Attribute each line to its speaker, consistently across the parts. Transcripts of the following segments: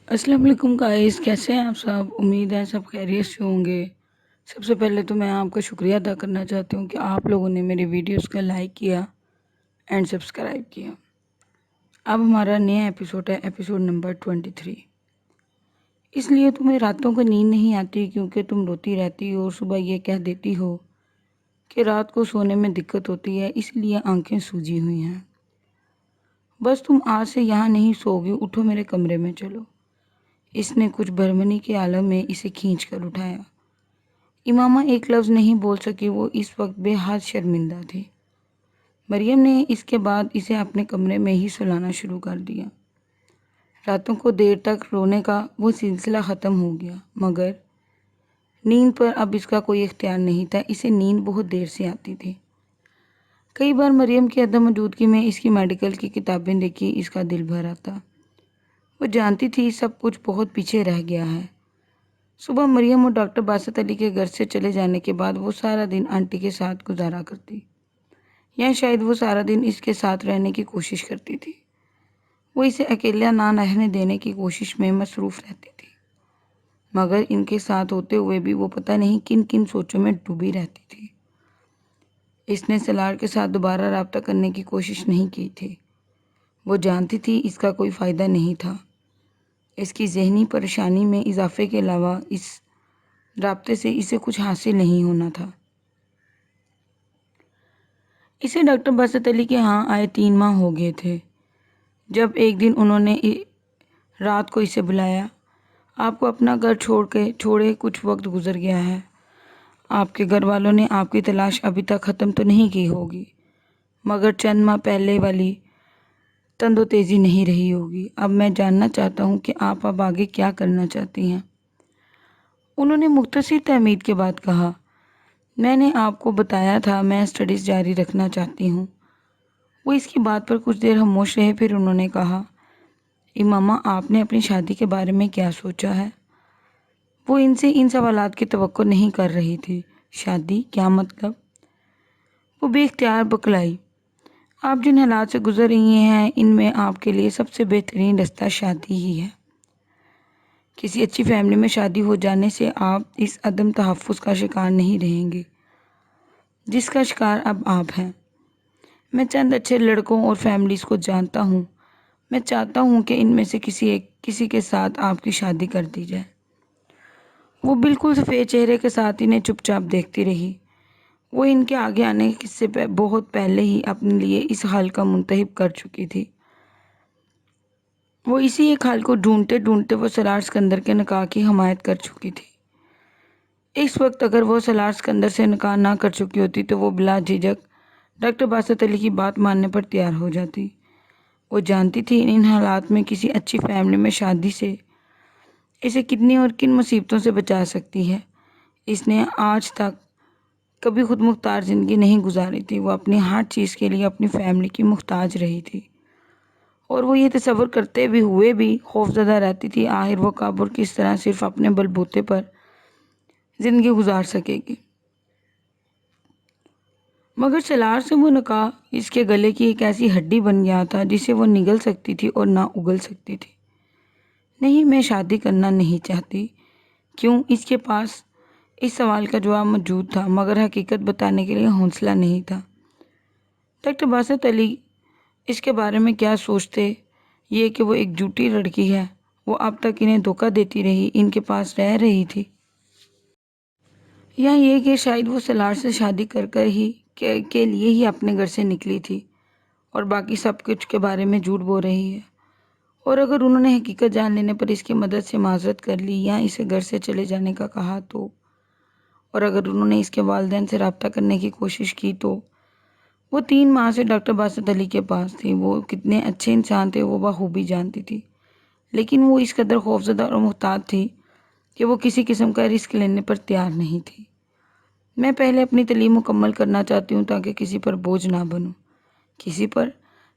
Speaker 1: السلام علیکم گائز، کیسے ہیں آپ سب؟ امید ہے سب خیریت سے ہوں گے۔ سب سے پہلے تو میں آپ کا شکریہ ادا کرنا چاہتی ہوں کہ آپ لوگوں نے میری ویڈیوز کا لائک کیا اینڈ سبسکرائب کیا۔ اب ہمارا نیا ایپیسوڈ ہے، ایپیسوڈ نمبر 23۔ اس لیے تمہیں راتوں کو نیند نہیں آتی کیونکہ تم روتی رہتی ہو اور صبح یہ کہہ دیتی ہو کہ رات کو سونے میں دقت ہوتی ہے، اس لیے آنکھیں سوجی ہوئی ہیں۔ بس تم آج سے یہاں نہیں سوگی، اٹھو میرے کمرے میں چلو۔ اس نے کچھ برہمنی کے عالم میں اسے کھینچ کر اٹھایا۔ امامہ ایک لفظ نہیں بول سکی، وہ اس وقت بے حد شرمندہ تھی۔ مریم نے اس کے بعد اسے اپنے کمرے میں ہی سلانا شروع کر دیا۔ راتوں کو دیر تک رونے کا وہ سلسلہ ختم ہو گیا، مگر نیند پر اب اس کا کوئی اختیار نہیں تھا، اسے نیند بہت دیر سے آتی تھی۔ کئی بار مریم کی عدم موجودگی میں اس کی میڈیکل کی کتابیں دیکھی، اس کا دل بھر آتا۔ وہ جانتی تھی سب کچھ بہت پیچھے رہ گیا ہے۔ صبح مریم اور ڈاکٹر باسط علی کے گھر سے چلے جانے کے بعد وہ سارا دن آنٹی کے ساتھ گزارا کرتی، یا شاید وہ سارا دن اس کے ساتھ رہنے کی کوشش کرتی تھی۔ وہ اسے اکیلا نہ رہنے دینے کی کوشش میں مصروف رہتی تھی، مگر ان کے ساتھ ہوتے ہوئے بھی وہ پتہ نہیں کن کن سوچوں میں ڈوبی رہتی تھی۔ اس نے سلار کے ساتھ دوبارہ رابطہ کرنے کی کوشش نہیں کی تھی۔ وہ جانتی تھی اس کا کوئی فائدہ نہیں تھا۔ اس کی ذہنی پریشانی میں اضافے کے علاوہ اس رابطے سے اسے کچھ حاصل نہیں ہونا تھا۔ اسے ڈاکٹر باسط علی کے ہاں آئے 3 ماہ ہو گئے تھے، جب ایک دن انہوں نے رات کو اسے بلایا۔ آپ کو اپنا گھر چھوڑے کچھ وقت گزر گیا ہے۔ آپ کے گھر والوں نے آپ کی تلاش ابھی تک ختم تو نہیں کی ہوگی، مگر چند ماہ پہلے والی تند و تیزی نہیں رہی ہوگی۔ اب میں جاننا چاہتا ہوں کہ آپ اب آگے کیا کرنا چاہتی ہیں۔ انہوں نے مختصر تہمید کے بعد کہا، میں نے آپ کو بتایا تھا میں اسٹڈیز جاری رکھنا چاہتی ہوں۔ وہ اس کی بات پر کچھ دیر خاموش رہے، پھر انہوں نے کہا، امامہ آپ نے اپنی شادی کے بارے میں کیا سوچا ہے؟ وہ ان سے ان سوالات کی توقع نہیں کر رہی تھی۔ شادی؟ کیا مطلب؟ وہ بے اختیار بکلائی، آپ جن حالات سے گزر رہی ہیں ان میں آپ کے لیے سب سے بہترین رستہ شادی ہی ہے۔ کسی اچھی فیملی میں شادی ہو جانے سے آپ اس عدم تحفظ کا شکار نہیں رہیں گے جس کا شکار اب آپ ہیں۔ میں چند اچھے لڑکوں اور فیملیز کو جانتا ہوں، میں چاہتا ہوں کہ ان میں سے کسی کے ساتھ آپ کی شادی کر دی جائے۔ وہ بالکل سفید چہرے کے ساتھ انہیں چپ چاپ دیکھتی رہی۔ وہ ان کے آگے آنے سے بہت پہلے ہی اپنے لیے اس حل کا منتخب کر چکی تھی۔ وہ اسی ایک حل کو ڈھونڈتے ڈھونڈتے وہ سالار سکندر کے نکاح کی حمایت کر چکی تھی۔ اس وقت اگر وہ سالار سکندر سے نکاح نہ کر چکی ہوتی تو وہ بلا جھجک ڈاکٹر باسط علی کی بات ماننے پر تیار ہو جاتی۔ وہ جانتی تھی ان حالات میں کسی اچھی فیملی میں شادی سے اسے کتنی اور کن مصیبتوں سے بچا سکتی ہے۔ اس نے آج تک کبھی خود مختار زندگی نہیں گزاری تھی، وہ اپنی ہر چیز کے لیے اپنی فیملی کی محتاج رہی تھی، اور وہ یہ تصور کرتے ہوئے بھی خوفزدہ رہتی تھی آخر وہ کب اور کس طرح صرف اپنے بل بوتے پر زندگی گزار سکے گی۔ مگر سالار سے وہ نکاح اس کے گلے کی ایک ایسی ہڈی بن گیا تھا جسے وہ نگل سکتی تھی اور نہ اگل سکتی تھی۔ نہیں، میں شادی کرنا نہیں چاہتی۔ کیوں؟ اس کے پاس اس سوال کا جواب موجود تھا، مگر حقیقت بتانے کے لیے حوصلہ نہیں تھا۔ ڈاکٹر باسط علی اس کے بارے میں کیا سوچتے؟ یہ کہ وہ ایک جھوٹی لڑکی ہے، وہ اب تک انہیں دھوکہ دیتی رہی، ان کے پاس رہ رہی تھی، یا یہ کہ شاید وہ سالار سے شادی کے لیے ہی اپنے گھر سے نکلی تھی اور باقی سب کچھ کے بارے میں جھوٹ بول رہی ہے۔ اور اگر انہوں نے حقیقت جان لینے پر اس کی مدد سے معذرت کر لی یا اسے گھر سے چلے جانے کا کہا تو، اور اگر انہوں نے اس کے والدین سے رابطہ کرنے کی کوشش کی تو، وہ 3 ماہ سے ڈاکٹر باسط علی کے پاس تھی۔ وہ کتنے اچھے انسان تھے وہ بخوبی جانتی تھی، لیکن وہ اس قدر خوفزدہ اور محتاط تھی کہ وہ کسی قسم کا رسک لینے پر تیار نہیں تھی۔ میں پہلے اپنی تعلیم مکمل کرنا چاہتی ہوں تاکہ کسی پر بوجھ نہ بنوں۔ کسی پر؟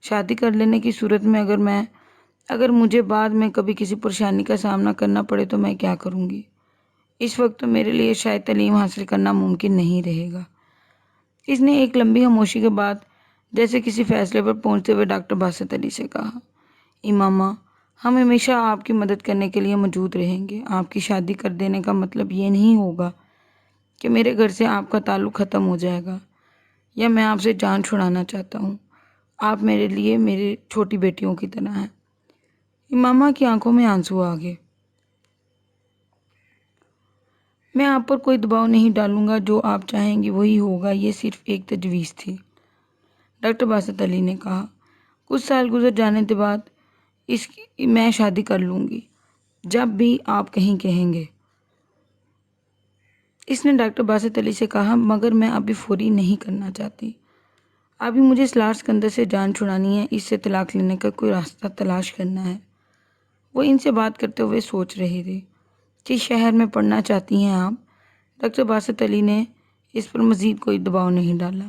Speaker 1: شادی کر لینے کی صورت میں اگر مجھے بعد میں کبھی کسی پریشانی کا سامنا کرنا پڑے تو میں کیا کروں گی؟ اس وقت تو میرے لیے شاید تعلیم حاصل کرنا ممکن نہیں رہے گا۔ اس نے ایک لمبی خاموشی کے بعد جیسے کسی فیصلے پر پہنچتے ہوئے ڈاکٹر باسط علی سے کہا، امامہ ہم ہمیشہ آپ کی مدد کرنے کے لیے موجود رہیں گے۔ آپ کی شادی کر دینے کا مطلب یہ نہیں ہوگا کہ میرے گھر سے آپ کا تعلق ختم ہو جائے گا یا میں آپ سے جان چھڑانا چاہتا ہوں۔ آپ میرے لیے میری چھوٹی بیٹیوں کی طرح ہیں۔ امامہ کی آنکھوں میں آنسو آ گئے۔ میں آپ پر کوئی دباؤ نہیں ڈالوں گا، جو آپ چاہیں گی وہی ہوگا، یہ صرف ایک تجویز تھی، ڈاکٹر باسط علی نے کہا۔ کچھ سال گزر جانے کے بعد میں شادی کر لوں گی، جب بھی آپ کہیں گے۔ اس نے ڈاکٹر باسط علی سے کہا، مگر میں ابھی فوری نہیں کرنا چاہتی۔ ابھی مجھے اس لارڈ سکندر سے جان چھڑانی ہے، اس سے طلاق لینے کا کوئی راستہ تلاش کرنا ہے۔ وہ ان سے بات کرتے ہوئے سوچ رہی تھی۔ کس شہر میں پڑھنا چاہتی ہیں آپ؟ ڈاکٹر باسط علی نے اس پر مزید کوئی دباؤ نہیں ڈالا۔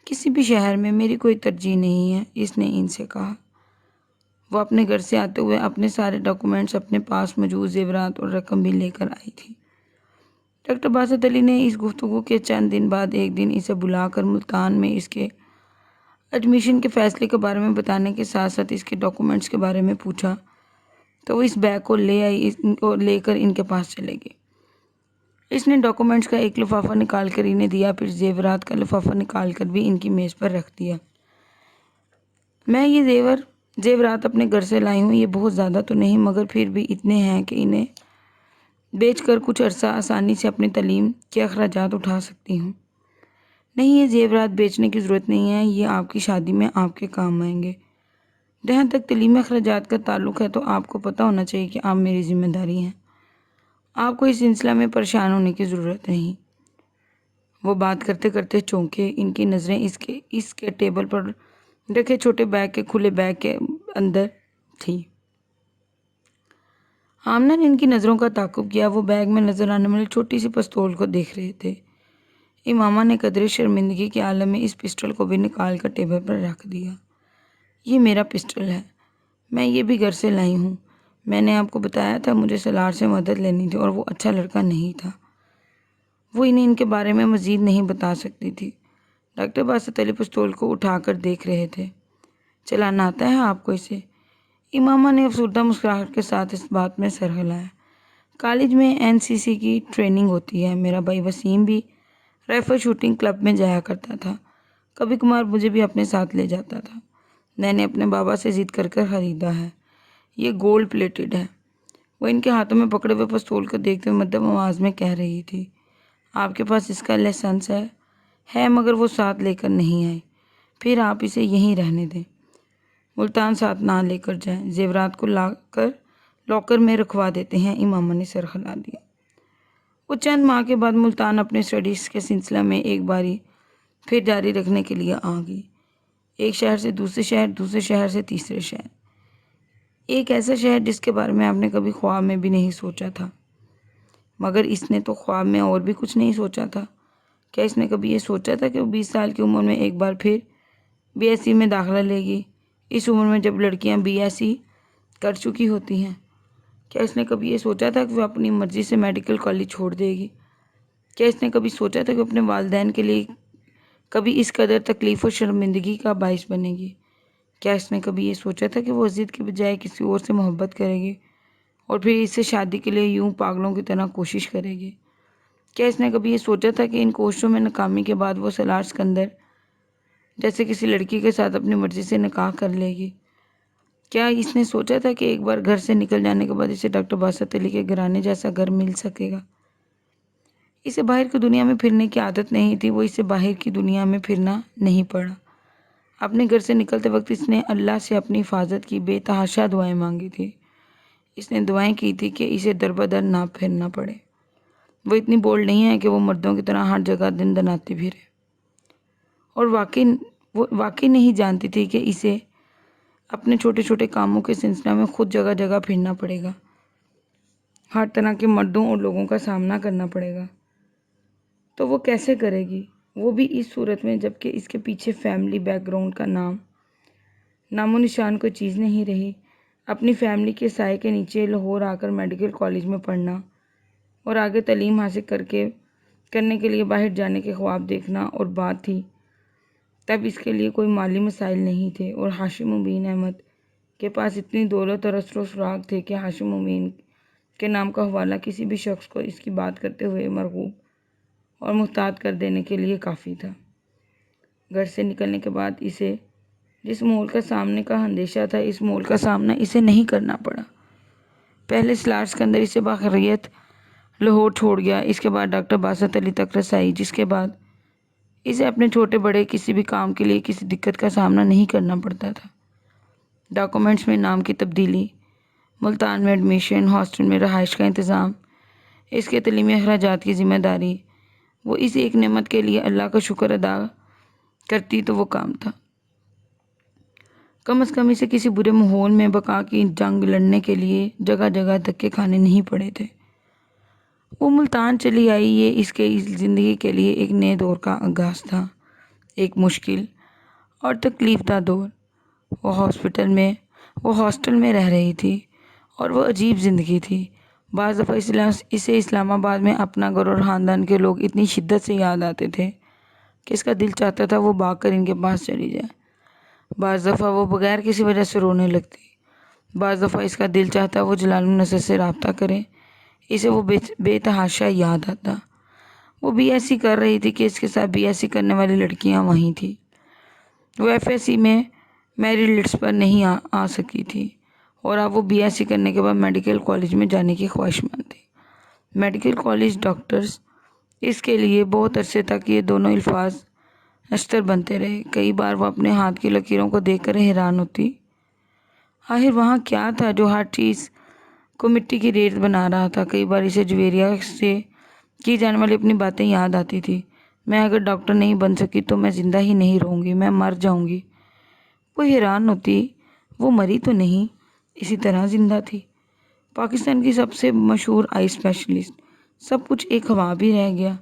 Speaker 1: کسی بھی شہر میں، میری کوئی ترجیح نہیں ہے، اس نے ان سے کہا۔ وہ اپنے گھر سے آتے ہوئے اپنے سارے ڈاکومنٹس، اپنے پاس موجود زیورات اور رقم بھی لے کر آئی تھی۔ ڈاکٹر باسط علی نے اس گفتگو کے چند دن بعد ایک دن اسے بلا کر ملتان میں اس کے ایڈمیشن کے فیصلے کے بارے میں بتانے کے ساتھ ساتھ اس کے ڈاکومنٹس کے بارے میں پوچھا، تو وہ اس بیگ کو لے آئی اور لے کر ان کے پاس چلے گئے۔ اس نے ڈاکومنٹس کا ایک لفافہ نکال کر انہیں دیا، پھر زیورات کا لفافہ نکال کر بھی ان کی میز پر رکھ دیا۔ میں یہ زیورات اپنے گھر سے لائی ہوں، یہ بہت زیادہ تو نہیں، مگر پھر بھی اتنے ہیں کہ انہیں بیچ کر کچھ عرصہ آسانی سے اپنی تعلیم کے اخراجات اٹھا سکتی ہوں۔ نہیں، یہ زیورات بیچنے کی ضرورت نہیں ہے، یہ آپ کی شادی میں آپ کے کام آئیں گے۔ جہاں تک تعلیمی اخراجات کا تعلق ہے تو آپ کو پتہ ہونا چاہیے کہ آپ میری ذمہ داری ہیں۔ آپ کو اس سلسلہ میں پریشان ہونے کی ضرورت نہیں۔ وہ بات کرتے کرتے چونکے، ان کی نظریں اس کے ٹیبل پر رکھے چھوٹے بیگ کے کھلے بیگ کے اندر تھی۔ آمنہ نے ان کی نظروں کا تعاقب کیا۔ وہ بیگ میں نظر آنے والی چھوٹی سی پستول کو دیکھ رہے تھے۔ امامہ نے قدرے شرمندگی کے عالم میں اس پسٹل کو بھی نکال کر ٹیبل پر رکھ دیا۔ یہ میرا پسٹل ہے، میں یہ بھی گھر سے لائی ہوں۔ میں نے آپ کو بتایا تھا مجھے سالار سے مدد لینی تھی اور وہ اچھا لڑکا نہیں تھا۔ وہ انہیں ان کے بارے میں مزید نہیں بتا سکتی تھی۔ ڈاکٹر باسط علی پستول کو اٹھا کر دیکھ رہے تھے۔ چلانا آتا ہے آپ کو اسے؟ امامہ نے افسردہ مسکراہٹ کے ساتھ اس بات میں سر ہلایا۔ کالج میں NCC کی ٹریننگ ہوتی ہے، میرا بھائی وسیم بھی رائفل شوٹنگ کلب میں جایا کرتا تھا، کبھی کبھار مجھے بھی اپنے ساتھ لے جاتا تھا۔ میں نے اپنے بابا سے ضد کر خریدا ہے، یہ گولڈ پلیٹڈ ہے۔ وہ ان کے ہاتھوں میں پکڑے ہوئے پستول کو دیکھتے ہوئے مدھم آواز میں کہہ رہی تھی، آپ کے پاس اس کا لائسنس ہے مگر وہ ساتھ لے کر نہیں آئے، پھر آپ اسے یہیں رہنے دیں، ملتان ساتھ نہ لے کر جائیں، زیورات کو لاکر میں رکھوا دیتے ہیں۔ امامہ نے سر ہلا دیا۔ وہ چند ماہ کے بعد ملتان اپنے اسٹڈیز کے سلسلہ میں ایک باری پھر جاری رکھنے کے لیے آ گئی۔ ایک شہر سے دوسرے شہر، دوسرے شہر سے تیسرے شہر، ایک ایسا شہر جس کے بارے میں آپ نے کبھی خواب میں بھی نہیں سوچا تھا۔ مگر اس نے تو خواب میں اور بھی کچھ نہیں سوچا تھا۔ کیا اس نے کبھی یہ سوچا تھا کہ وہ 20 سال کی عمر میں ایک بار پھر BSc میں داخلہ لے گی، اس عمر میں جب لڑکیاں BSc کر چکی ہوتی ہیں؟ کیا اس نے کبھی یہ سوچا تھا کہ وہ اپنی مرضی سے میڈیکل کالج چھوڑ دے گی؟ کیا اس نے کبھی سوچا تھا کہ اپنے والدین کے لیے کبھی اس قدر تکلیف و شرمندگی کا باعث بنے گی؟ کیا اس نے کبھی یہ سوچا تھا کہ وہ ضد کے بجائے کسی اور سے محبت کرے گی اور پھر اس سے شادی کے لیے یوں پاگلوں کی طرح کوشش کرے گی؟ کیا اس نے کبھی یہ سوچا تھا کہ ان کوششوں میں ناکامی کے بعد وہ سالار سکندر جیسے کسی لڑکی کے ساتھ اپنی مرضی سے نکاح کر لے گی؟ کیا اس نے سوچا تھا کہ ایک بار گھر سے نکل جانے کے بعد اسے ڈاکٹر باسط علی کے گھرانے جیسا گھر مل سکے گا؟ اسے باہر کی دنیا میں پھرنے کی عادت نہیں تھی، وہ اسے باہر کی دنیا میں پھرنا نہیں پڑا۔ اپنے گھر سے نکلتے وقت اس نے اللہ سے اپنی حفاظت کی بے تحاشا دعائیں مانگی تھی۔ اس نے دعائیں کی تھی کہ اسے در بدر نہ پھرنا پڑے۔ وہ اتنی بولڈ نہیں ہے کہ وہ مردوں کی طرح ہر جگہ دن دناتی پھرے، اور وہ واقعی نہیں جانتی تھی کہ اسے اپنے چھوٹے چھوٹے کاموں کے سلسلہ میں خود جگہ جگہ پھرنا پڑے گا، ہر طرح کے مردوں اور لوگوں کا سامنا کرنا پڑے گا۔ تو وہ کیسے کرے گی؟ وہ بھی اس صورت میں جب کہ اس کے پیچھے فیملی بیک گراؤنڈ کا نام و نشان کوئی چیز نہیں رہی۔ اپنی فیملی کے سائے کے نیچے لاہور آ کر میڈیکل کالج میں پڑھنا اور آگے تعلیم حاصل کرنے کے لیے باہر جانے کے خواب دیکھنا اور بات تھی۔ تب اس کے لیے کوئی مالی مسائل نہیں تھے اور ہاشم مبین احمد کے پاس اتنی دولت اور اثر و سراغ تھے کہ ہاشم امین کے نام کا حوالہ کسی بھی شخص کو اس کی بات کرتے ہوئے مرغوب اور محتاط کر دینے کے لیے کافی تھا۔ گھر سے نکلنے کے بعد اسے جس مول کا سامنے کا اندیشہ تھا، اس مول کا سامنا اسے نہیں کرنا پڑا۔ پہلے سالار سکندر اسے باخبریت لاہور چھوڑ گیا، اس کے بعد ڈاکٹر باسط علی تک رسائی، جس کے بعد اسے اپنے چھوٹے بڑے کسی بھی کام کے لیے کسی دقت کا سامنا نہیں کرنا پڑتا تھا۔ ڈاکومنٹس میں نام کی تبدیلی، ملتان میں ایڈمیشن، ہاسٹل میں رہائش کا انتظام، اس کے تعلیمی اخراجات کی ذمہ داری، وہ اس ایک نعمت کے لیے اللہ کا شکر ادا کرتی تو وہ کام تھا۔ کم از کم اسے کسی برے ماحول میں بقا کی جنگ لڑنے کے لیے جگہ جگہ دھکے کھانے نہیں پڑے تھے۔ وہ ملتان چلی آئی، یہ اس کے زندگی کے لیے ایک نئے دور کا آغاز تھا، ایک مشکل اور تکلیف دہ دور۔ وہ ہاسٹل میں رہ رہی تھی اور وہ عجیب زندگی تھی۔ بعض دفعہ اسے اسلام آباد میں اپنا گھر اور خاندان کے لوگ اتنی شدت سے یاد آتے تھے کہ اس کا دل چاہتا تھا وہ بھاگ کر ان کے پاس چلی جائے۔ بعض دفعہ وہ بغیر کسی وجہ سے رونے لگتی، بعض دفعہ اس کا دل چاہتا وہ جلال النصر سے رابطہ کرے، اسے وہ بے تحاشا یاد آتا۔ وہ بی ایس سی کر رہی تھی کہ اس کے ساتھ بی ایس سی کرنے والی لڑکیاں وہیں تھیں۔ وہ ایف ایس سی میں میرٹ لسٹ پر نہیں آ سکی تھی اور اب وہ بی ایس سی کرنے کے بعد میڈیکل کالج میں جانے کی خواہشمند تھی۔ میڈیکل کالج ڈاکٹرز، اس کے لیے بہت عرصے تک یہ دونوں الفاظ نشتر بنتے رہے۔ کئی بار وہ اپنے ہاتھ کی لکیروں کو دیکھ کر حیران ہوتی، آخر وہاں کیا تھا جو ہر چیز کو مٹی کی ریت بنا رہا تھا۔ کئی بار اسے جویریہ سے کی جانے والی اپنی باتیں یاد آتی تھی، میں اگر ڈاکٹر نہیں بن سکی تو میں زندہ ہی نہیں رہوں گی، میں مر جاؤں گی۔ وہ حیران ہوتی، وہ مری تو نہیں، اسی طرح زندہ تھی۔ پاکستان کی سب سے مشہور آئی اسپیشلسٹ، سب کچھ ایک خواب ہی رہ گیا۔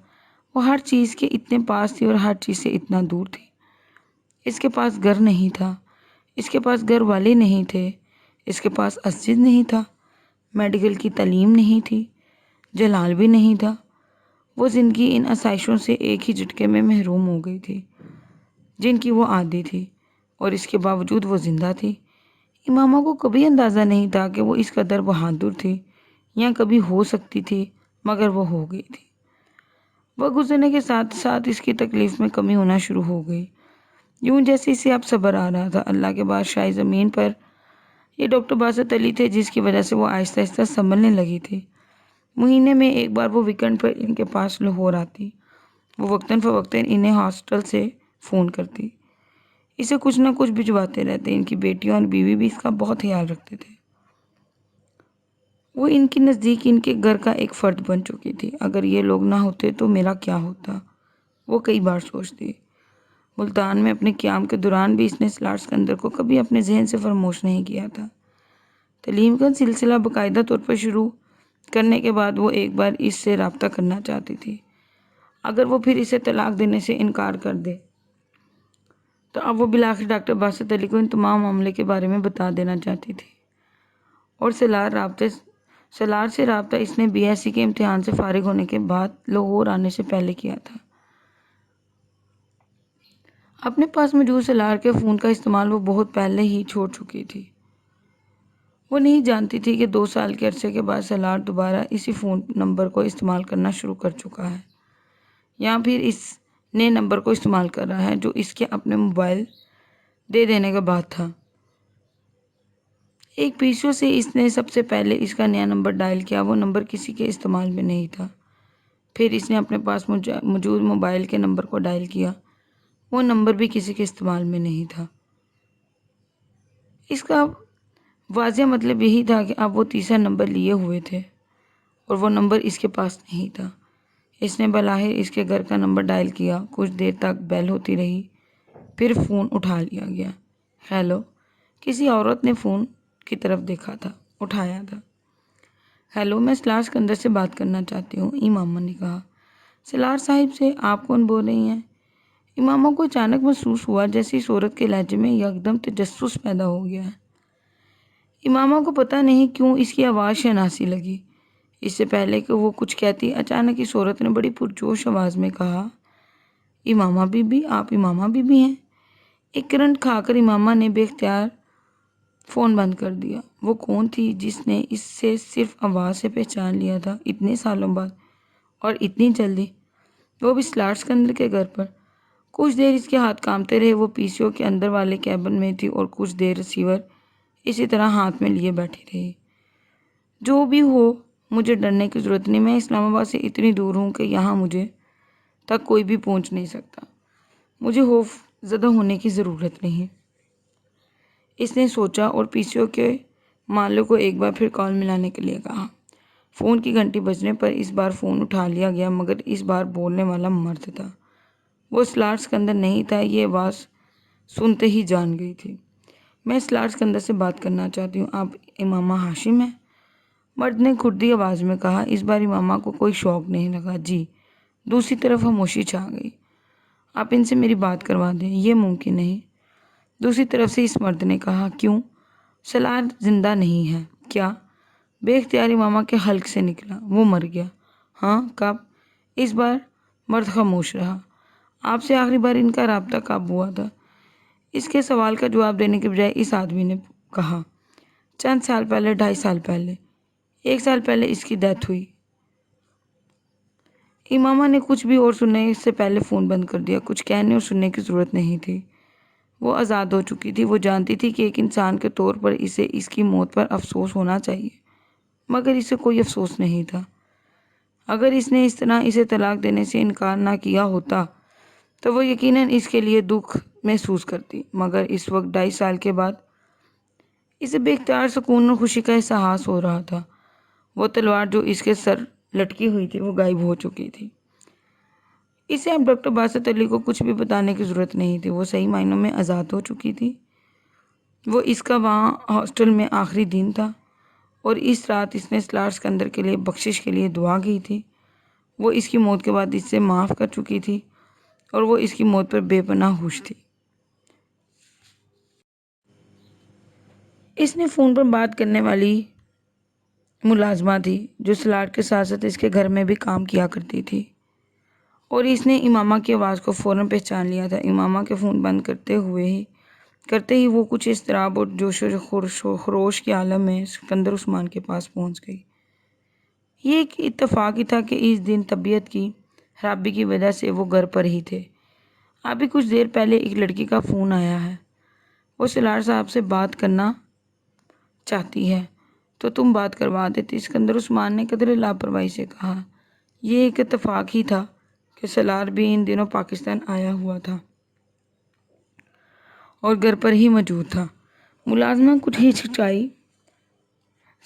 Speaker 1: وہ ہر چیز کے اتنے پاس تھی اور ہر چیز سے اتنا دور تھی۔ اس کے پاس گھر نہیں تھا، اس کے پاس گھر والے نہیں تھے، اس کے پاس مسجد نہیں تھا، میڈیکل کی تعلیم نہیں تھی، جلال بھی نہیں تھا۔ وہ زندگی ان آسائشوں سے ایک ہی جھٹکے میں محروم ہو گئی تھی جن کی وہ عادی تھی، اور اس کے باوجود وہ زندہ تھی۔ امامہ کو کبھی اندازہ نہیں تھا کہ وہ اس قدر بہادر تھی یا کبھی ہو سکتی تھی، مگر وہ ہو گئی تھی۔ وہ گزرنے کے ساتھ ساتھ اس کی تکلیف میں کمی ہونا شروع ہو گئی، یوں جیسے اسے اب صبر آ رہا تھا۔ اللہ کے بادشاہ زمین پر یہ ڈاکٹر باسط علی تھے، جس کی وجہ سے وہ آہستہ آہستہ سنبھلنے لگی تھی۔ مہینے میں ایک بار وہ ویکنڈ پر ان کے پاس لاہور آتی، وہ وقتاً فوقتاً انہیں ہاسٹل سے فون کرتی، اسے کچھ نہ کچھ بھجواتے رہتے۔ ان کی بیٹیاں اور بیوی بھی اس کا بہت خیال رکھتے تھے۔ وہ ان کے نزدیک ان کے گھر کا ایک فرد بن چکی تھی۔ اگر یہ لوگ نہ ہوتے تو میرا کیا ہوتا، وہ کئی بار سوچتی۔ ملتان میں اپنے قیام کے دوران بھی اس نے سالار سکندر کو کبھی اپنے ذہن سے فراموش نہیں کیا تھا۔ تعلیم کا سلسلہ باقاعدہ طور پر شروع کرنے کے بعد وہ ایک بار اس سے رابطہ کرنا چاہتی تھی۔ اگر وہ پھر اسے طلاق دینے سے انکار کر دے تو اب وہ بالآخر ڈاکٹر باسط علی کو ان تمام معاملے کے بارے میں بتا دینا چاہتی تھی۔ اور سالار سے رابطہ اس نے بی ایس سی کے امتحان سے فارغ ہونے کے بعد لاہور آنے سے پہلے کیا تھا۔ اپنے پاس موجود سالار کے فون کا استعمال وہ بہت پہلے ہی چھوڑ چکی تھی۔ وہ نہیں جانتی تھی کہ 2 سال کے عرصے کے بعد سالار دوبارہ اسی فون نمبر کو استعمال کرنا شروع کر چکا ہے، یا پھر اس نئے نمبر کو استعمال کر رہا ہے جو اس کے اپنے موبائل دے دینے کا بعد تھا۔ ایک پیشو سے اس نے سب سے پہلے اس کا نیا نمبر ڈائل کیا، وہ نمبر کسی کے استعمال میں نہیں تھا۔ پھر اس نے اپنے پاس موجود موبائل کے نمبر کو ڈائل کیا، وہ نمبر بھی کسی کے استعمال میں نہیں تھا۔ اس کا واضح مطلب یہی تھا کہ اب وہ تیسرا نمبر لیے ہوئے تھے اور وہ نمبر اس کے پاس نہیں تھا۔ اس نے بالآخر اس کے گھر کا نمبر ڈائل کیا، کچھ دیر تک بیل ہوتی رہی، پھر فون اٹھا لیا گیا۔ ہیلو، کسی عورت نے فون کی طرف دیکھا تھا، اٹھایا تھا۔ ہیلو، میں سالار سکندر سے بات کرنا چاہتی ہوں، امامہ نے کہا۔ سالار صاحب سے؟ آپ کون بول رہی ہیں؟ امامہ کو اچانک محسوس ہوا جیسے اس عورت کے لہجے میں یکدم تجسس پیدا ہو گیا ہے۔ امامہ کو پتہ نہیں کیوں اس کی آواز شناسی لگی۔ اس سے پہلے کہ وہ کچھ کہتی، اچانک اس عورت نے بڑی پرجوش آواز میں کہا، امامہ بی بی، آپ امامہ بی بی ہیں؟ ایک کرنٹ کھا کر امامہ نے بے اختیار فون بند کر دیا۔ وہ کون تھی جس نے اس سے صرف آواز سے پہچان لیا تھا اتنے سالوں بعد اور اتنی جلدی، وہ بھی سلاٹ سکندر کے گھر پر؟ کچھ دیر اس کے ہاتھ کانپتے رہے۔ وہ پی سی او کے اندر والے کیبن میں تھی اور کچھ دیر ریسیور اسی طرح ہاتھ میں لیے بیٹھی رہی۔ جو بھی ہو مجھے ڈرنے کی ضرورت نہیں، میں اسلام آباد سے اتنی دور ہوں کہ یہاں مجھے تک کوئی بھی پہنچ نہیں سکتا، مجھے خوف زدہ ہونے کی ضرورت نہیں، اس نے سوچا اور پی سی او کے مالک کو ایک بار پھر کال ملانے کے لیے کہا۔ فون کی گھنٹی بجنے پر اس بار فون اٹھا لیا گیا، مگر اس بار بولنے والا مرد تھا۔ وہ سلاٹ سکندر نہیں تھا، یہ آواز سنتے ہی جان گئی تھی۔ میں سلاٹ سکندر سے بات کرنا چاہتی ہوں، آپ امامہ ہاشم ہیں؟ مرد نے کھردی آواز میں کہا۔ اس بار امامہ کو کوئی شوق نہیں لگا۔ جی۔ دوسری طرف خاموشی چھا گئی۔ آپ ان سے میری بات کروا دیں، یہ ممکن نہیں، دوسری طرف سے اس مرد نے کہا۔ کیوں؟ سلار زندہ نہیں ہے کیا؟ بے اختیار امامہ کے حلق سے نکلا۔ وہ مر گیا؟ ہاں۔ کب؟ اس بار مرد خاموش رہا۔ آپ سے آخری بار ان کا رابطہ کب ہوا تھا؟ اس کے سوال کا جواب دینے کے بجائے اس آدمی نے کہا، چند سال پہلے، 2.5 سال پہلے، 1 سال پہلے اس کی ڈیتھ ہوئی۔ امامہ نے کچھ بھی اور سننے سے پہلے فون بند کر دیا۔ کچھ کہنے اور سننے کی ضرورت نہیں تھی، وہ آزاد ہو چکی تھی۔ وہ جانتی تھی کہ ایک انسان کے طور پر اسے اس کی موت پر افسوس ہونا چاہیے، مگر اسے کوئی افسوس نہیں تھا۔ اگر اس نے اس طرح اسے طلاق دینے سے انکار نہ کیا ہوتا تو وہ یقیناً اس کے لیے دکھ محسوس کرتی، مگر اس وقت 2.5 سال کے بعد اسے بے اختیار سکون اور خوشی کا احساس ہو رہا تھا۔ وہ تلوار جو اس کے سر لٹکی ہوئی تھی وہ غائب ہو چکی تھی۔ اسے اب ڈاکٹر باسط علی کو کچھ بھی بتانے کی ضرورت نہیں تھی، وہ صحیح معنوں میں آزاد ہو چکی تھی۔ وہ اس کا وہاں ہاسٹل میں آخری دن تھا اور اس رات اس نے سلاٹ سکندر کے لیے بخشش کے لیے دعا کی تھی۔ وہ اس کی موت کے بعد اس سے معاف کر چکی تھی اور وہ اس کی موت پر بے پناہ خوش تھی۔ اس نے فون پر بات کرنے والی ملازمہ تھی جو سلاٹ کے ساتھ ساتھ اس کے گھر میں بھی کام کیا کرتی تھی، اور اس نے امامہ کی آواز کو فوراً پہچان لیا تھا۔ امامہ کے فون بند کرتے ہی وہ کچھ اضطراب اور جوش و خروش کے عالم میں سکندر عثمان کے پاس پہنچ گئی۔ یہ ایک اتفاق ہی تھا کہ اس دن طبیعت کی خرابی کی وجہ سے وہ گھر پر ہی تھے۔ ابھی کچھ دیر پہلے ایک لڑکی کا فون آیا ہے، وہ سلاٹ صاحب سے بات کرنا چاہتی ہے، تو تم بات کروا دیتی، سکندر عثمان نے قدرے لاپرواہی سے کہا۔ یہ ایک اتفاق ہی تھا کہ سلار بھی ان دنوں پاکستان آیا ہوا تھا اور گھر پر ہی موجود تھا۔ ملازمہ کچھ ہچکچائی۔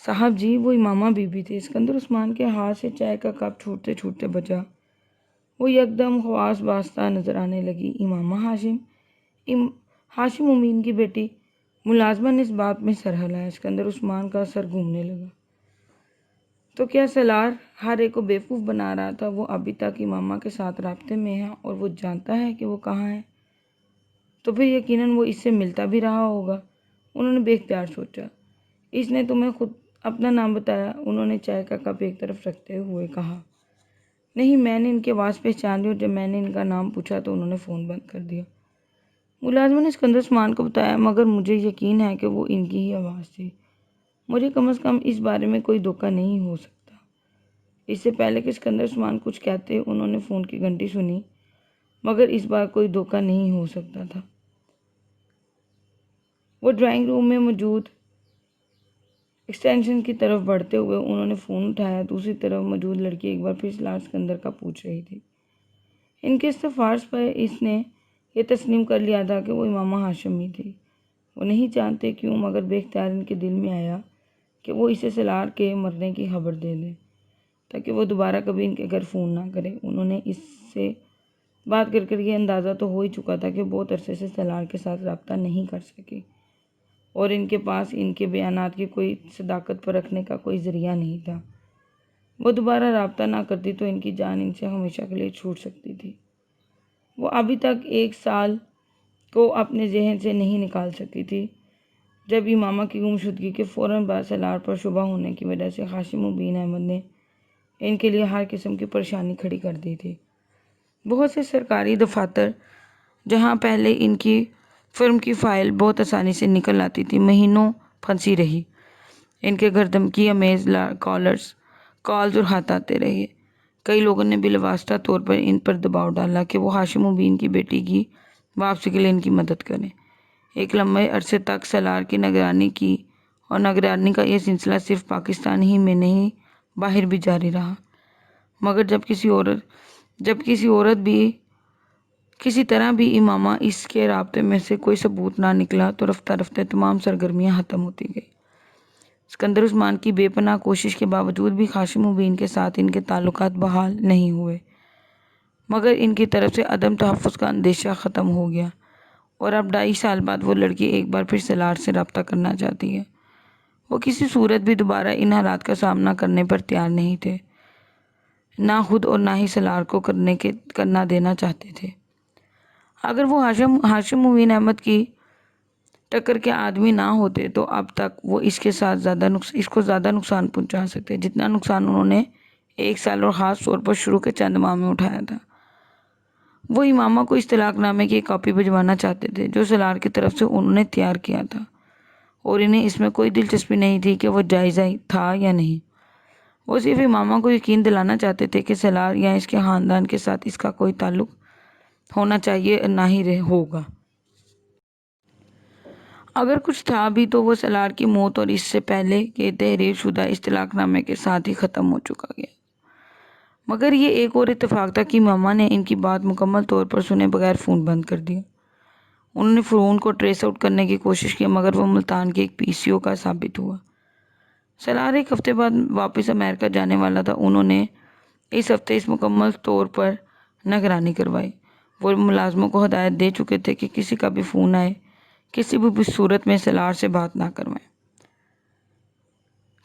Speaker 1: صاحب جی، وہ امامہ بی بی تھی۔ سکندر عثمان کے ہاتھ سے چائے کا کپ چھوٹتے چھوٹتے بجا۔ وہ یکدم خواص باستہ نظر آنے لگی۔ امامہ ہاشم؟ ہاشم امین کی بیٹی؟ ملازمہ نے اس بات میں سر ہلایا۔ سکندر عثمان کا سر گھومنے لگا۔ تو کیا سلار ہر ایک کو بیوقوف بنا رہا تھا؟ وہ ابھی تک امامہ کے ساتھ رابطے میں ہے اور وہ جانتا ہے کہ وہ کہاں ہے، تو پھر یقیناً وہ اس سے ملتا بھی رہا ہوگا، انہوں نے بے اختیار سوچا۔ اس نے تمہیں خود اپنا نام بتایا؟ انہوں نے چائے کا کپ ایک طرف رکھتے ہوئے کہا۔ نہیں، میں نے ان کی آواز پہچان لی اور جب میں نے ان کا نام پوچھا تو انہوں نے فون بند کر دیا۔ ملازمہ نے سکندر عثمان کو بتایا، مگر مجھے یقین ہے کہ وہ ان کی ہی آواز تھی۔ مجھے کم از کم اس بارے میں کوئی دھوکہ نہیں ہو سکتا۔ اس سے پہلے کہ سکندر عثمان کچھ کہتے انہوں نے فون کی گھنٹی سنی، مگر اس بار کوئی دھوکہ نہیں ہو سکتا تھا۔ وہ ڈرائنگ روم میں موجود ایکسٹینشن کی طرف بڑھتے ہوئے انہوں نے فون اٹھایا۔ دوسری طرف موجود لڑکی ایک بار پھر سلار سکندر کا پوچھ رہی تھی۔ ان کے استفسار پر اس نے یہ تسلیم کر لیا تھا کہ وہ امامہ ہاشمی تھی۔ وہ نہیں جانتے کیوں، مگر بے اختیار ان کے دل میں آیا کہ وہ اسے سلار کے مرنے کی خبر دے دیں تاکہ وہ دوبارہ کبھی ان کے گھر فون نہ کرے۔ انہوں نے اس سے بات کر یہ اندازہ تو ہو ہی چکا تھا کہ بہت عرصے سے سلار کے ساتھ رابطہ نہیں کر سکی اور ان کے پاس ان کے بیانات کی کوئی صداقت پر رکھنے کا کوئی ذریعہ نہیں تھا۔ وہ دوبارہ رابطہ نہ کرتی تو ان کی جان ان سے ہمیشہ کے لیے چھوٹ سکتی تھی۔ وہ ابھی تک 1 سال کو اپنے ذہن سے نہیں نکال سکی تھی جب امامہ کی گمشدگی کے فوراً بعد سلار پر شبہ ہونے کی وجہ سے ہاشم مبین احمد نے ان کے لیے ہر قسم کی پریشانی کھڑی کر دی تھی۔ بہت سے سرکاری دفاتر جہاں پہلے ان کی فرم کی فائل بہت آسانی سے نکل آتی تھی، مہینوں پھنسی رہی۔ ان کے گھر دھمکی امیز کالز اور خط آتے رہے۔ کئی لوگوں نے بالواسطہ طور پر ان پر دباؤ ڈالا کہ وہ ہاشم مبین کی بیٹی کی واپسی کے لیے ان کی مدد کریں۔ ایک لمبے عرصے تک سالار کی نگرانی کی اور نگرانی کا یہ سلسلہ صرف پاکستان ہی میں نہیں باہر بھی جاری رہا، مگر جب کسی عورت بھی کسی طرح بھی امامہ اس کے رابطے میں سے کوئی ثبوت نہ نکلا تو رفتہ رفتہ تمام سرگرمیاں ختم ہوتی گئی۔ اسکندر عثمان کی بے پناہ کوشش کے باوجود بھی ہاشم مبین کے ساتھ ان کے تعلقات بحال نہیں ہوئے، مگر ان کی طرف سے عدم تحفظ کا اندیشہ ختم ہو گیا اور اب 2.5 سال بعد وہ لڑکی ایک بار پھر سالار سے رابطہ کرنا چاہتی ہے۔ وہ کسی صورت بھی دوبارہ ان حالات کا سامنا کرنے پر تیار نہیں تھے، نہ خود اور نہ ہی سالار کو کرنا دینا چاہتے تھے۔ اگر وہ ہاشم مبین احمد کی ٹکر کے آدمی نہ ہوتے تو اب تک وہ اس کو زیادہ نقصان پہنچا سکتے، جتنا نقصان انہوں نے 1 سال اور خاص طور پر شروع کے چند ماہ میں اٹھایا تھا۔ وہ امامہ کو اس طلاق نامے کی ایک کاپی بھجوانا چاہتے تھے جو سالار کی طرف سے انہوں نے تیار کیا تھا، اور انہیں اس میں کوئی دلچسپی نہیں تھی کہ وہ جائز تھا یا نہیں۔ وہ صرف امامہ کو یقین دلانا چاہتے تھے کہ سالار یا اس کے خاندان کے ساتھ اس کا کوئی تعلق ہونا چاہیے اور نہ ہی ہوگا۔ اگر کچھ تھا بھی تو وہ سالار کی موت اور اس سے پہلے کے تحریر شدہ اس طلاق نامے کے ساتھ ہی ختم ہو چکا گیا۔ مگر یہ ایک اور اتفاق تھا کہ امامہ نے ان کی بات مکمل طور پر سنے بغیر فون بند کر دیا۔ انہوں نے فون کو ٹریس آؤٹ کرنے کی کوشش کی، مگر وہ ملتان کے ایک PCO کا ثابت ہوا۔ سالار 1 ہفتے بعد واپس امریکہ جانے والا تھا۔ انہوں نے اس ہفتے اس مکمل طور پر نگرانی کروائی۔ وہ ملازموں کو ہدایت دے چکے تھے کہ کسی کا بھی فون آئے کسی بھی صورت میں سالار سے بات نہ کروائیں،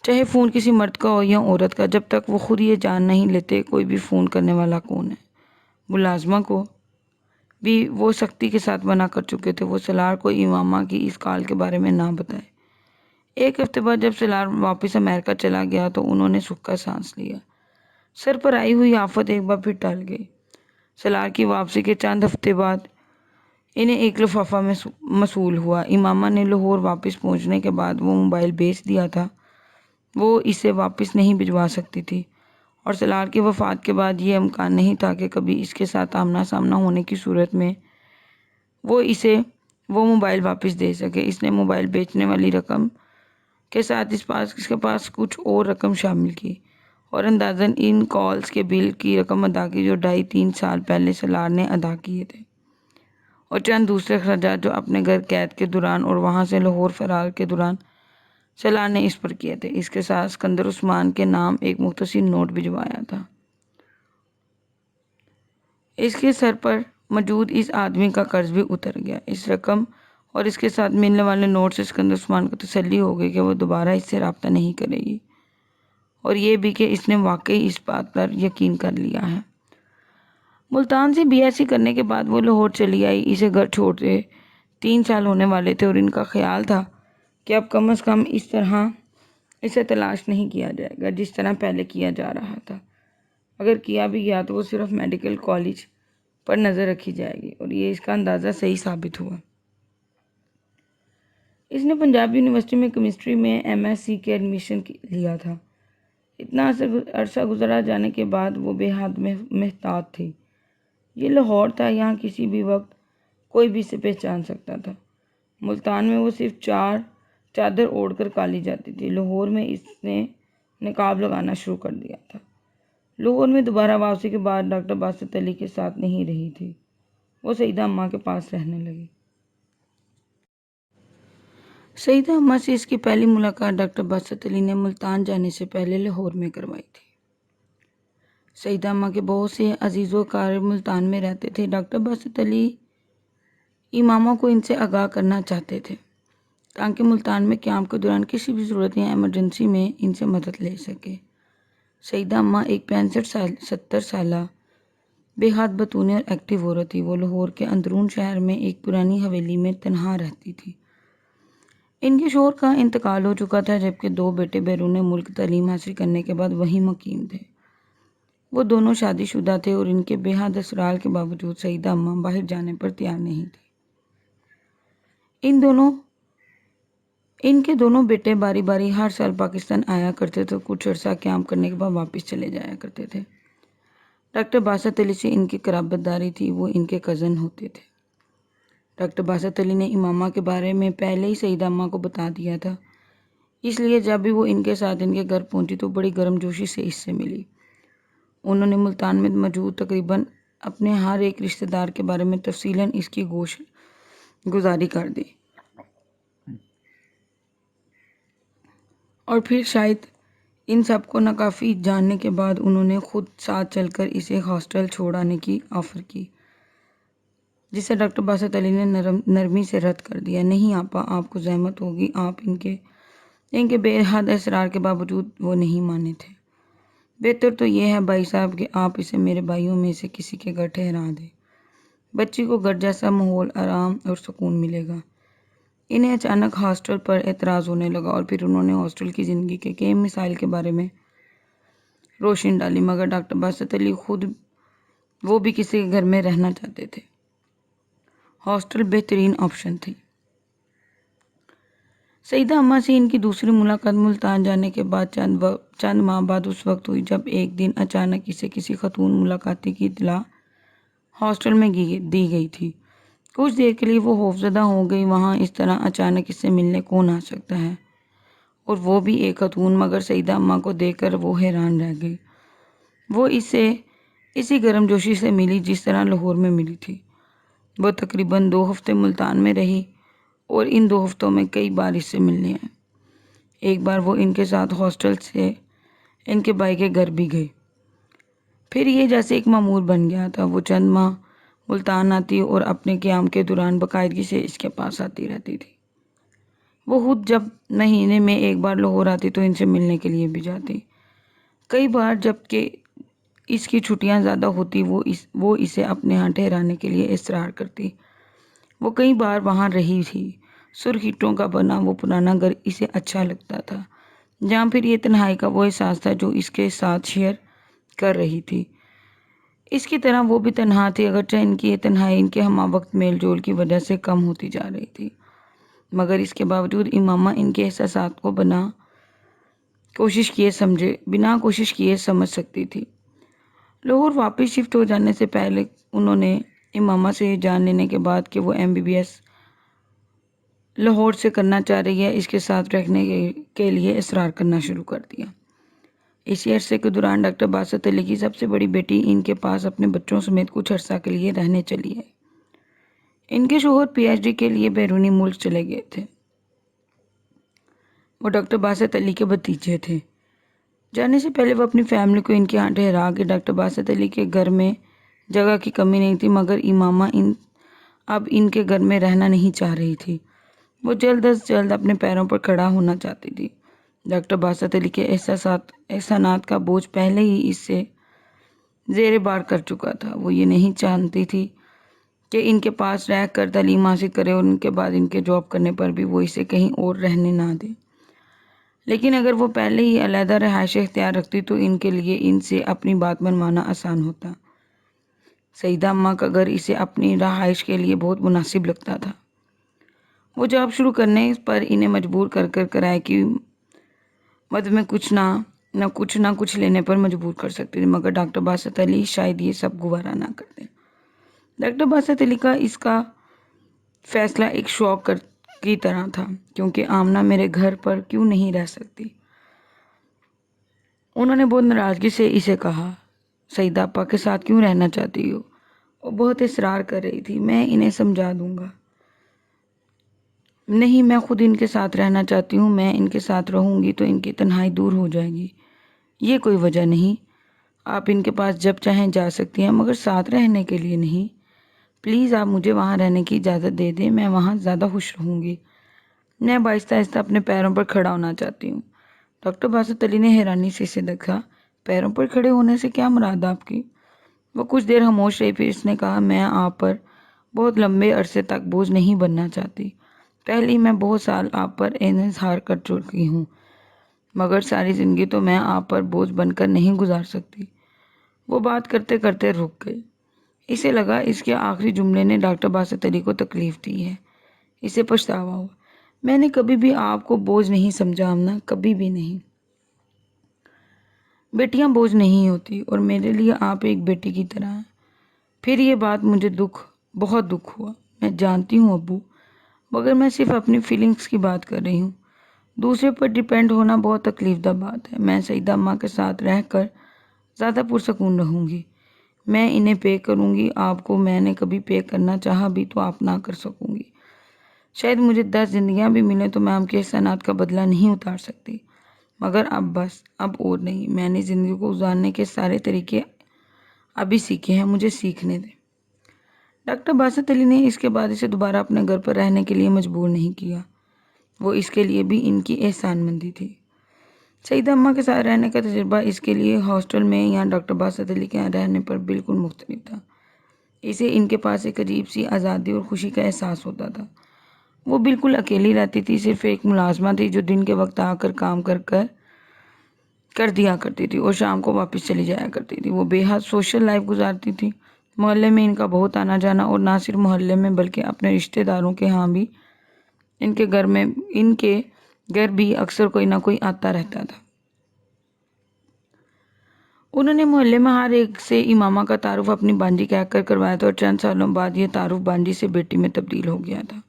Speaker 1: چاہے فون کسی مرد کا ہو یا عورت کا، جب تک وہ خود یہ جان نہیں لیتے کوئی بھی فون کرنے والا کون ہے۔ ملازمہ کو بھی وہ سختی کے ساتھ منع کر چکے تھے، وہ سالار کو امامہ کی اس کال کے بارے میں نہ بتائے۔ 1 ہفتے بعد جب سالار واپس امریکہ چلا گیا تو انہوں نے سکھ کا سانس لیا۔ سر پر آئی ہوئی آفت ایک بار پھر ٹل گئی۔ سالار کی واپسی کے چند ہفتے بعد انہیں ایک لفافہ موصول ہوا۔ امامہ نے لاہور واپس پہنچنے کے بعد وہ موبائل بیچ دیا تھا، وہ اسے واپس نہیں بھجوا سکتی تھی، اور سالار کی وفات کے بعد یہ امکان نہیں تھا کہ کبھی اس کے ساتھ آمنا سامنا ہونے کی صورت میں وہ موبائل واپس دے سکے۔ اس نے موبائل بیچنے والی رقم کے ساتھ اس کے پاس کچھ اور رقم شامل کی اور اندازاً ان کالز کے بل کی رقم ادا کی جو 2.5-3 سال پہلے سالار نے ادا کیے تھے، اور چند دوسرے اخراجات جو اپنے گھر قید کے دوران اور وہاں سے لاہور فرار کے دوران سالار نے اس پر کیے تھے۔ اس کے ساتھ اسکندر عثمان کے نام ایک مختصر نوٹ بھجوایا تھا۔ اس کے سر پر موجود اس آدمی کا قرض بھی اتر گیا۔ اس رقم اور اس کے ساتھ ملنے والے نوٹ سے اسکندر عثمان کو تسلی ہو گئی کہ وہ دوبارہ اس سے رابطہ نہیں کرے گی، اور یہ بھی کہ اس نے واقعی اس بات پر یقین کر لیا ہے۔ ملتان سے BSc کرنے کے بعد وہ لاہور چلی آئی۔ اسے گھر چھوڑے 3 سال ہونے والے تھے اور ان کا خیال تھا کہ اب کم از کم اس طرح اسے تلاش نہیں کیا جائے گا جس طرح پہلے کیا جا رہا تھا۔ اگر کیا بھی گیا تو وہ صرف میڈیکل کالج پر نظر رکھی جائے گی، اور یہ اس کا اندازہ صحیح ثابت ہوا۔ اس نے پنجاب یونیورسٹی میں کیمسٹری میں MSc کے ایڈمیشن لیا تھا۔ اتنا عرصہ گزرا جانے کے بعد وہ بے حد محتاط تھی۔ یہ لاہور تھا، یہاں کسی بھی وقت کوئی بھی اسے پہچان سکتا تھا۔ ملتان میں وہ صرف چادر اوڑھ کر کالی جاتی تھی۔ لاہور میں اس نے نقاب لگانا شروع کر دیا تھا۔ لاہور میں دوبارہ واپسی کے بعد ڈاکٹر باسط علی کے ساتھ نہیں رہی تھی، وہ سعیدہ اماں کے پاس رہنے لگی۔ سعیدہ اماں سے اس کی پہلی ملاقات ڈاکٹر باسط علی نے ملتان جانے سے پہلے لاہور میں کروائی تھی۔ سعیدہ اماں کے بہت سے عزیز و اقارب ملتان میں رہتے تھے۔ ڈاکٹر باسط علی امامہ کو ان سے آگاہ کرنا چاہتے تھے تاکہ ملتان میں قیام کے دوران کسی بھی صورت یا ایمرجنسی میں ان سے مدد لے سکے۔ سعیدہ اماں ایک 65-70 سالہ بے حد بطونی اور ایکٹیو عورت تھی۔ وہ لاہور کے اندرون شہر میں ایک پرانی حویلی میں تنہا رہتی تھی۔ ان کے شوہر کا انتقال ہو چکا تھا، جبکہ 2 بیٹے بیرون ملک تعلیم حاصل کرنے کے بعد وہیں مقیم تھے۔ وہ دونوں شادی شدہ تھے اور ان کے بے حد اسرار کے باوجود سعیدہ اماں باہر جانے پر تیار نہیں تھی۔ ان دونوں ان کے دونوں بیٹے باری باری ہر سال پاکستان آیا کرتے تھے، کچھ عرصہ قیام کرنے کے بعد واپس چلے جایا کرتے تھے۔ ڈاکٹر باسط علی سے ان کی قرابت داری تھی، وہ ان کے کزن ہوتے تھے۔ ڈاکٹر باسط علی نے امامہ کے بارے میں پہلے ہی سعیدہ اماں کو بتا دیا تھا، اس لیے جب بھی وہ ان کے ساتھ ان کے گھر پہنچی تو بڑی گرم جوشی سے اس سے ملی۔ انہوں نے ملتان میں موجود تقریباً اپنے ہر ایک رشتہ دار کے بارے میں تفصیلاً اس کی گوش گزاری کر دی، اور پھر شاید ان سب کو ناکافی جاننے کے بعد انہوں نے خود ساتھ چل کر اسے ہاسٹل چھوڑ آنے کی آفر کی، جسے ڈاکٹر باسط علی نے نرمی سے رد کر دیا۔ نہیں آپا، آپ کو زحمت ہوگی، آپ ان کے بے حد اصرار کے باوجود وہ نہیں مانے تھے۔ بہتر تو یہ ہے بھائی صاحب کہ آپ اسے میرے بھائیوں میں سے کسی کے گھر ٹھہرا دیں، بچی کو گھر جیسا ماحول، آرام اور سکون ملے گا۔ انہیں اچانک ہاسٹل پر اعتراض ہونے لگا، اور پھر انہوں نے ہاسٹل کی زندگی کے کئی مسائل کے بارے میں روشنی ڈالی، مگر ڈاکٹر باسط علی خود وہ بھی کسی کے گھر میں رہنا چاہتے تھے۔ ہاسٹل بہترین آپشن تھی۔ سعیدہ اماں سے ان کی دوسری ملاقات ملتان جانے کے بعد چند ماہ بعد اس وقت ہوئی جب ایک دن اچانک اسے کسی خاتون ملاقاتی کی اطلاع ہاسٹل میں دی گئی تھی۔ کچھ دیر کے لیے وہ خوفزدہ ہو گئی، وہاں اس طرح اچانک اس سے ملنے کون آ سکتا ہے، اور وہ بھی ایک خاتون؟ مگر سعیدہ اماں کو دیکھ کر وہ حیران رہ گئی۔ وہ اسی گرم جوشی سے ملی جس طرح لاہور میں ملی تھی۔ وہ تقریباً 2 ہفتے ملتان میں رہی، اور ان 2 ہفتوں میں کئی بار اس سے ملنے آئے۔ ایک بار وہ ان کے ساتھ ہاسٹل سے ان کے بھائی کے گھر بھی گئے۔ پھر یہ جیسے ایک معمول بن گیا تھا، وہ چند ماہ ملتان آتی اور اپنے قیام کے دوران باقاعدگی سے اس کے پاس آتی رہتی تھی۔ وہ خود جب مہینے میں ایک بار لاہور آتی تو ان سے ملنے کے لیے بھی جاتی۔ کئی بار جب کہ اس کی چھٹیاں زیادہ ہوتی وہ اسے اپنے ہاں ٹھہرانے کے لیے اصرار کرتی۔ وہ کئی بار وہاں رہی تھی۔ سرخ اینٹوں کا بنا وہ پرانا گھر اسے اچھا لگتا تھا، جہاں پھر یہ تنہائی کا وہ احساس تھا جو اس کے ساتھ شیئر کر رہی تھی۔ اس کی طرح وہ بھی تنہا تھی، اگرچہ ان کی یہ تنہائی ان کے ہمہ وقت میل جول کی وجہ سے کم ہوتی جا رہی تھی، مگر اس کے باوجود امامہ ان کے احساسات کو بنا کوشش کیے سمجھ سکتی تھی۔ لاہور واپس شفٹ ہو جانے سے پہلے انہوں نے امامہ سے جان لینے کے بعد کہ وہ MBBS لاہور سے کرنا چاہ رہی ہے، اس کے ساتھ رہنے کے لیے اصرار کرنا شروع کر دیا۔ اسی عرصے کے دوران ڈاکٹر باسط علی کی سب سے بڑی بیٹی ان کے پاس اپنے بچوں سمیت کچھ عرصہ کے لیے رہنے چلی ہے۔ ان کے شوہر PhD کے لیے بیرونی ملک چلے گئے تھے۔ وہ ڈاکٹر باسط علی کے بھتیجے تھے۔ جانے سے پہلے وہ اپنی فیملی کو ان کے ہاں ٹھہرا کے ڈاکٹر باسط علی کے گھر میں جگہ کی کمی نہیں تھی، مگر امامہ اب ان کے گھر میں رہنا نہیں چاہ رہی تھی۔ وہ جلد از جلد اپنے پیروں پر کھڑا ہونا چاہتی تھی۔ ڈاکٹر باسط علی کے احسانات کا بوجھ پہلے ہی اس سے زیر بار کر چکا تھا۔ وہ یہ نہیں چاہتی تھی کہ ان کے پاس رہ کر تعلیم حاصل کرے اور ان کے بعد ان کے جاب کرنے پر بھی وہ اسے کہیں اور رہنے نہ دے، لیکن اگر وہ پہلے ہی علیحدہ رہائش اختیار رکھتی تو ان کے لیے ان سے اپنی بات منوانا آسان ہوتا۔ سعیدہ اماں کا گھر اسے اپنی رہائش کے لیے بہت مناسب لگتا تھا۔ وہ جاب شروع کرنے پر انہیں مجبور کر کرائے کی مد میں کچھ نہ کچھ لینے پر مجبور کر سکتی تھی، مگر ڈاکٹر باسط علی شاید یہ سب گوارا نہ کرتے۔ ڈاکٹر باسط علی کا اس کا فیصلہ ایک شوق کی طرح تھا، کیونکہ آمنہ میرے گھر پر کیوں نہیں رہ سکتی؟ انہوں نے بہت ناراضگی سے اسے کہا، سعیدہ آپا کے ساتھ کیوں رہنا چاہتی ہو؟ وہ بہت اصرار کر رہی تھی۔ میں انہیں سمجھا دوں گا۔ نہیں، میں خود ان کے ساتھ رہنا چاہتی ہوں۔ میں ان کے ساتھ رہوں گی تو ان کی تنہائی دور ہو جائے گی۔ یہ کوئی وجہ نہیں، آپ ان کے پاس جب چاہیں جا سکتی ہیں، مگر ساتھ رہنے کے لیے نہیں۔ پلیز آپ مجھے وہاں رہنے کی اجازت دے دیں، میں وہاں زیادہ خوش رہوں گی۔ میں آہستہ آہستہ اپنے پیروں پر کھڑا ہونا چاہتی ہوں۔ ڈاکٹر باسط علی نے حیرانی سے اسے دیکھا۔ پیروں پر کھڑے ہونے سے کیا مراد آپ کی؟ وہ کچھ دیر خاموش رہی، پھر اس نے کہا، میں آپ پر بہت لمبے عرصے تک بوجھ نہیں بننا چاہتی۔ پہلے ہی میں بہت سال آپ پر انحصار کر چکی ہوں، مگر ساری زندگی تو میں آپ پر بوجھ بن کر نہیں گزار سکتی۔ وہ بات کرتے کرتے رک گئی۔ اسے لگا اس کے آخری جملے نے ڈاکٹر باسط علی کو تکلیف دی ہے۔ اسے پچھتاوا ہوا۔ میں نے کبھی بھی آپ کو بوجھ نہیں سمجھا آمنہ، کبھی بھی نہیں۔ بیٹیاں بوجھ نہیں ہوتی اور میرے لیے آپ ایک بیٹی کی طرح ہیں۔ پھر یہ بات مجھے بہت دکھ ہوا۔ میں جانتی ہوں ابو، مگر میں صرف اپنی فیلنگز کی بات کر رہی ہوں۔ دوسرے پر ڈیپینڈ ہونا بہت تکلیف دہ بات ہے۔ میں سعیدہ اماں کے ساتھ رہ کر زیادہ پرسکون رہوں گی۔ میں انہیں پے کروں گی آپ کو۔ میں نے کبھی پے کرنا چاہا بھی تو آپ نہ کر سکوں گی۔ شاید مجھے 10 زندگیاں بھی ملیں تو میں آپ کے احسانات کا بدلہ نہیں اتار سکتی، مگر اب بس، اب اور نہیں۔ میں نے زندگی کو گزارنے کے سارے طریقے ابھی سیکھے ہیں، مجھے سیکھنے دیں۔ ڈاکٹر باسط علی نے اس کے بعد اسے دوبارہ اپنے گھر پر رہنے کے لیے مجبور نہیں کیا۔ وہ اس کے لیے بھی ان کی احسان مندی تھی۔ سعیدہ اماں کے ساتھ رہنے کا تجربہ اس کے لیے ہاسٹل میں یا ڈاکٹر باسط علی کے یہاں رہنے پر بالکل مختلف تھا۔ اسے ان کے پاس ایک عجیب سی آزادی اور خوشی کا احساس ہوتا تھا۔ وہ بالکل اکیلی رہتی تھی، صرف ایک ملازمہ تھی جو دن کے وقت آ کر کام کر دیا کرتی تھی اور شام کو واپس چلی جایا کرتی تھی۔ وہ بے حد سوشل لائف گزارتی تھی۔ محلے میں ان کا بہت آنا جانا، اور نہ صرف محلے میں بلکہ اپنے رشتہ داروں کے ہاں بھی، ان کے گھر بھی اکثر کوئی نہ کوئی آتا رہتا تھا۔ انہوں نے محلے میں ہر ایک سے امامہ کا تعارف اپنی بانجی کہہ کر کروایا تھا، اور چند سالوں بعد یہ تعارف بانجی سے بیٹی میں تبدیل ہو گیا تھا۔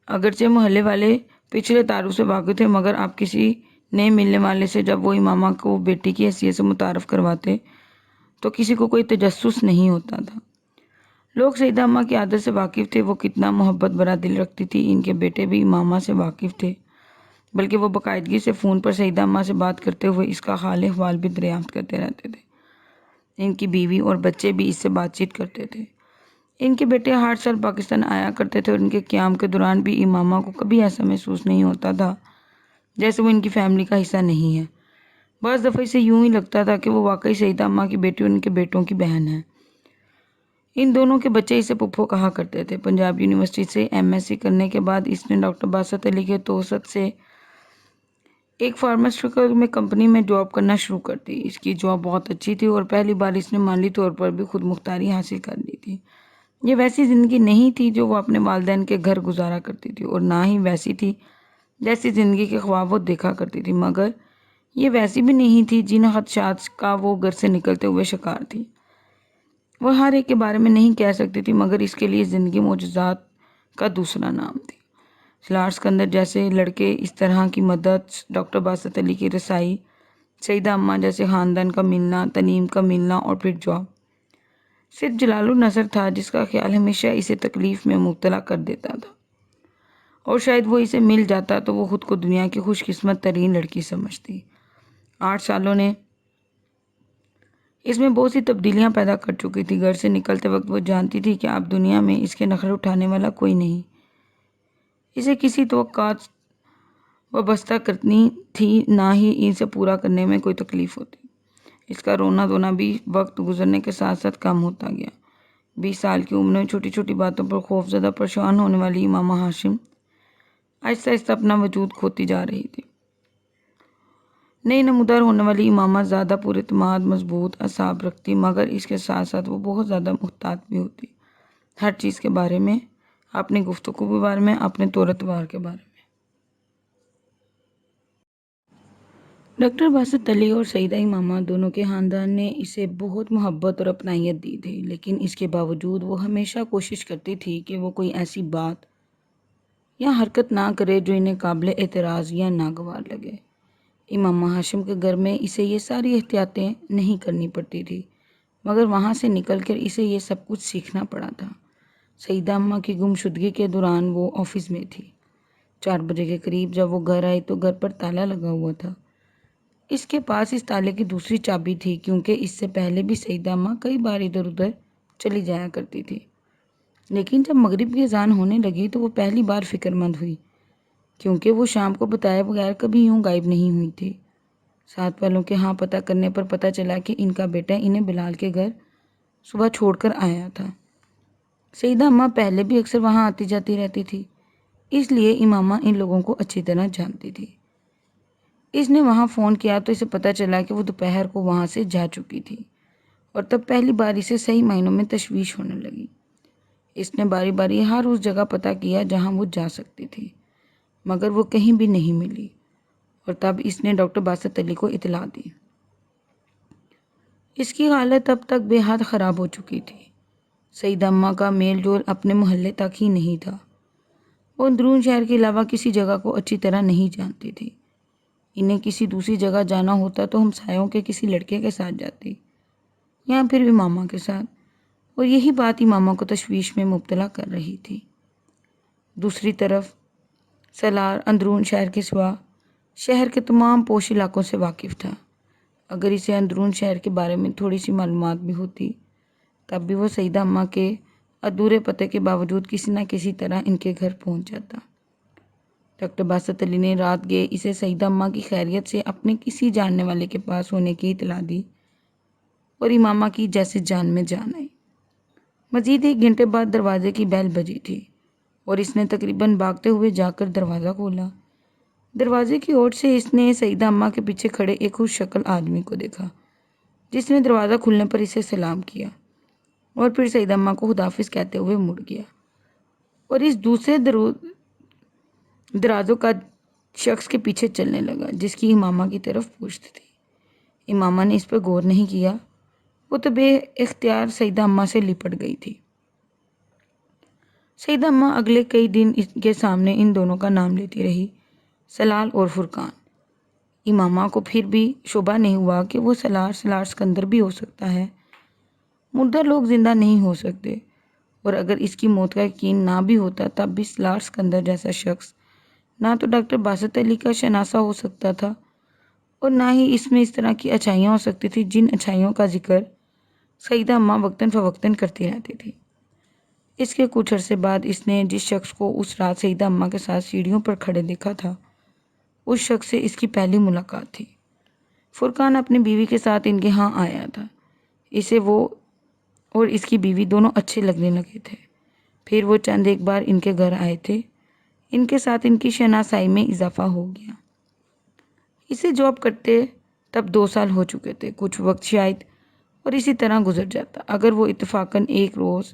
Speaker 1: اگرچہ محلے والے پچھلے تعارف سے واقف تھے، مگر اب کسی نئے ملنے والے سے جب وہ امامہ کو بیٹی کی حیثیت سے متعارف کرواتے تو کسی کو کوئی تجسس نہیں ہوتا تھا۔ لوگ سعیدہ اماں کی عادت سے واقف تھے، وہ کتنا محبت بھرا دل رکھتی تھی۔ ان کے بیٹے بھی امامہ سے واقف تھے، بلکہ وہ باقاعدگی سے فون پر سعیدہ اماں سے بات کرتے ہوئے اس کا حال احوال بھی دریافت کرتے رہتے تھے۔ ان کی بیوی اور بچے بھی اس سے بات چیت کرتے تھے۔ ان کے بیٹے ہر سال پاکستان آیا کرتے تھے، اور ان کے قیام کے دوران بھی امامہ کو کبھی ایسا محسوس نہیں ہوتا تھا جیسے وہ ان کی فیملی کا حصہ نہیں ہے۔ بعض دفعہ اسے یوں ہی لگتا تھا کہ وہ واقعی سعیدہ اماں کی بیٹی اور ان کے بیٹوں کی بہن ہے۔ ان دونوں کے بچے اسے پھپھو کہا کرتے تھے۔ پنجاب یونیورسٹی سے MSc کرنے کے بعد اس نے ڈاکٹر باسط علی کے توسط سے ایک فارماسیوٹیکل میں کمپنی میں جاب کرنا شروع کر دی۔ اس کی جاب بہت اچھی تھی اور پہلی بار اس نے مالی طور پر بھی خود مختاری حاصل کر لی تھی۔ یہ ویسی زندگی نہیں تھی جو وہ اپنے والدین کے گھر گزارا کرتی تھی، اور نہ ہی ویسی تھی جیسی زندگی کے خواب وہ دیکھا کرتی تھی، مگر یہ ویسی بھی نہیں تھی جن خدشات کا وہ گھر سے نکلتے ہوئے شکار تھی۔ وہ ہر ایک کے بارے میں نہیں کہہ سکتی تھی، مگر اس کے لیے زندگی معجزات کا دوسرا نام تھی۔ سلار سکندر جیسے لڑکے، اس طرح کی مدد، ڈاکٹر باسط علی کی رسائی، سعیدہ اماں جیسے خاندان کا ملنا، تنیم کا ملنا، اور پھر جاب۔ صرف جلال النصر تھا جس کا خیال ہمیشہ اسے تکلیف میں مبتلا کر دیتا تھا، اور شاید وہ اسے مل جاتا تو وہ خود کو دنیا کی خوش قسمت ترین لڑکی سمجھتی۔ 8 سالوں نے اس میں بہت سی تبدیلیاں پیدا کر چکی تھی۔ گھر سے نکلتے وقت وہ جانتی تھی کہ اب دنیا میں اس کے نخرے اٹھانے والا کوئی نہیں، اسے کسی توقعات وابستہ کرنی تھی، نہ ہی ان سے پورا کرنے میں کوئی تکلیف ہوتی۔ اس کا رونا دھونا بھی وقت گزرنے کے ساتھ ساتھ کم ہوتا گیا۔ 20 سال کی عمر میں چھوٹی چھوٹی باتوں پر خوف زدہ پریشان ہونے والی امامہ ہاشم آہستہ آہستہ اپنا وجود کھوتی جا رہی تھی۔ نئی نمودار ہونے والی امامہ زیادہ پر اعتماد، مضبوط اعصاب رکھتی، مگر اس کے ساتھ ساتھ وہ بہت زیادہ محتاط بھی ہوتی، ہر چیز کے بارے میں، اپنی گفتگو کے بارے میں، اپنے طور اتوار کے بارے میں۔ ڈاکٹر باسط علی اور سعیدہ امامہ دونوں کے خاندان نے اسے بہت محبت اور اپنائیت دی تھی، لیکن اس کے باوجود وہ ہمیشہ کوشش کرتی تھی کہ وہ کوئی ایسی بات یا حرکت نہ کرے جو انہیں قابل اعتراض یا ناگوار لگے۔ امامہ ہاشم کے گھر میں اسے یہ ساری احتیاطیں نہیں کرنی پڑتی تھی، مگر وہاں سے نکل کر اسے یہ سب کچھ سیکھنا پڑا تھا۔ سعیدہ اماں کی گمشدگی کے دوران وہ آفس میں تھی۔ 4 بجے کے قریب جب وہ گھر آئی تو گھر پر تالا لگا ہوا تھا۔ اس کے پاس اس تالے کی دوسری چابی تھی، کیونکہ اس سے پہلے بھی سعیدہ اماں کئی بار ادھر ادھر چلی جایا کرتی تھی، لیکن جب مغرب کی اذان ہونے لگی تو وہ پہلی بار فکر مند ہوئی، کیونکہ وہ شام کو بتائے بغیر کبھی یوں غائب نہیں ہوئی تھی۔ ساتھ والوں کے ہاں پتہ کرنے پر پتہ چلا کہ ان کا بیٹا انہیں بلال کے گھر صبح چھوڑ کر آیا تھا۔ سعیدہ اماں پہلے بھی اکثر وہاں آتی جاتی رہتی تھی، اس لیے امامہ ان لوگوں کو اچھی طرح جانتی تھی۔ اس نے وہاں فون کیا تو اسے پتہ چلا کہ وہ دوپہر کو وہاں سے جا چکی تھی، اور تب پہلی بار اسے صحیح معنوں میں تشویش ہونے لگی۔ اس نے باری باری ہر اس جگہ پتہ کیا جہاں وہ جا سکتی تھی، مگر وہ کہیں بھی نہیں ملی، اور تب اس نے ڈاکٹر باسط علی کو اطلاع دی۔ اس کی حالت اب تک بے حد خراب ہو چکی تھی۔ سعیدہ اماں کا میل جول اپنے محلے تک ہی نہیں تھا۔ وہ اندرون شہر کے علاوہ کسی جگہ کو اچھی طرح نہیں جانتی تھی۔ انہیں کسی دوسری جگہ جانا ہوتا تو ہمسایوں کے کسی لڑکے کے ساتھ جاتی، یا پھر بھی ماما کے ساتھ، اور یہی بات ہی ماما کو تشویش میں مبتلا کر رہی تھی۔ دوسری طرف سالار اندرون شہر کے سوا شہر کے تمام پوش علاقوں سے واقف تھا۔ اگر اسے اندرون شہر کے بارے میں تھوڑی سی معلومات بھی ہوتی، تب بھی وہ سعیدہ اماں کے ادھورے پتے کے باوجود کسی نہ کسی طرح ان کے گھر پہنچ جاتا۔ ڈاکٹر باسط علی نے رات گئے اسے سعیدہ اماں کی خیریت سے اپنے کسی جاننے والے کے پاس ہونے کی اطلاع دی، اور امامہ کی جیسے جان میں جان آئی۔ مزید 1 گھنٹے بعد دروازے کی بیل بجی تھی، اور اس نے تقریباً بھاگتے ہوئے جا کر دروازہ کھولا۔ دروازے کی اوٹ سے اس نے سعیدہ اماں کے پیچھے کھڑے ایک خوش شکل آدمی کو دیکھا، جس نے دروازہ کھلنے پر اسے سلام کیا، اور پھر سعیدہ اماں کو خداحافظ کہتے ہوئے مڑ گیا، اور اس دوسرے درازوں کا شخص کے پیچھے چلنے لگا، جس کی امامہ کی طرف پشت تھی۔ امامہ نے اس پر غور نہیں کیا، وہ تو بے اختیار سعیدہ اماں سے لپٹ گئی تھی۔ سعیدہ اماں اگلے کئی دن ان کے سامنے ان دونوں کا نام لیتی رہی، سلال اور فرقان۔ امامہ کو پھر بھی شبہ نہیں ہوا کہ وہ سالار سکندر بھی ہو سکتا ہے۔ مردہ لوگ زندہ نہیں ہو سکتے، اور اگر اس کی موت کا یقین نہ بھی ہوتا تب بھی سالار سکندر جیسا شخص نہ تو ڈاکٹر باسط علی کا شناسہ ہو سکتا تھا، اور نہ ہی اس میں اس طرح کی اچھائیاں ہو سکتی تھی جن اچھائیوں کا ذکر سعیدہ اماں وقتاً فوقتاً کرتی رہتی تھی۔ اس کے کچھ عرصے بعد اس نے جس شخص کو اس رات سعیدہ اماں کے ساتھ سیڑھیوں پر کھڑے دیکھا تھا، اس شخص سے اس کی پہلی ملاقات تھی۔ فرقان اپنی بیوی کے ساتھ ان کے ہاں آیا تھا۔ اسے وہ اور اس کی بیوی دونوں اچھے لگنے لگے تھے۔ پھر وہ چند ایک بار ان کے گھر آئے تھے۔ ان کے ساتھ ان کی شناسائی میں اضافہ ہو گیا۔ اسے جاب کرتے تب 2 سال ہو چکے تھے۔ کچھ وقت شاید اور اسی طرح گزر جاتا اگر وہ اتفاقاً ایک روز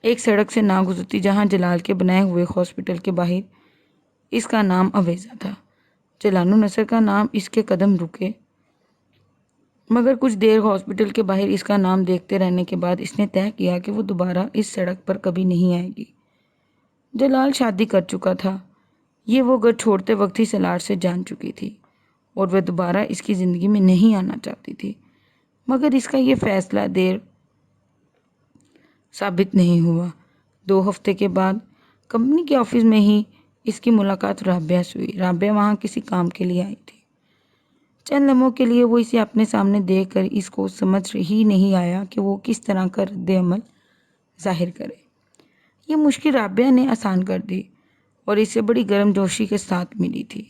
Speaker 1: ایک سڑک سے نہ گزرتی جہاں جلال کے بنائے ہوئے ہاسپٹل کے باہر اس کا نام اویزہ تھا۔ جلال النصر کا نام اس کے قدم رکے، مگر کچھ دیر ہاسپٹل کے باہر اس کا نام دیکھتے رہنے کے بعد اس نے طے کیا کہ وہ دوبارہ اس سڑک پر کبھی نہیں آئے گی۔ جلال شادی کر چکا تھا، یہ وہ گھر چھوڑتے وقت ہی سالار سے جان چکی تھی، اور وہ دوبارہ اس کی زندگی میں نہیں آنا چاہتی تھی، مگر اس کا یہ فیصلہ دیر ثابت نہیں ہوا۔ 2 ہفتے کے بعد کمپنی کے آفس میں ہی اس کی ملاقات رابعہ سے ہوئی۔ رابعہ وہاں کسی کام کے لیے آئی تھی۔ چند لمحوں کے لیے وہ اسے اپنے سامنے دیکھ کر اس کو سمجھ ہی نہیں آیا کہ وہ کس طرح کا رد عمل ظاہر کرے۔ یہ مشکل رابعہ نے آسان کر دی، اور اسے بڑی گرم جوشی کے ساتھ ملی تھی۔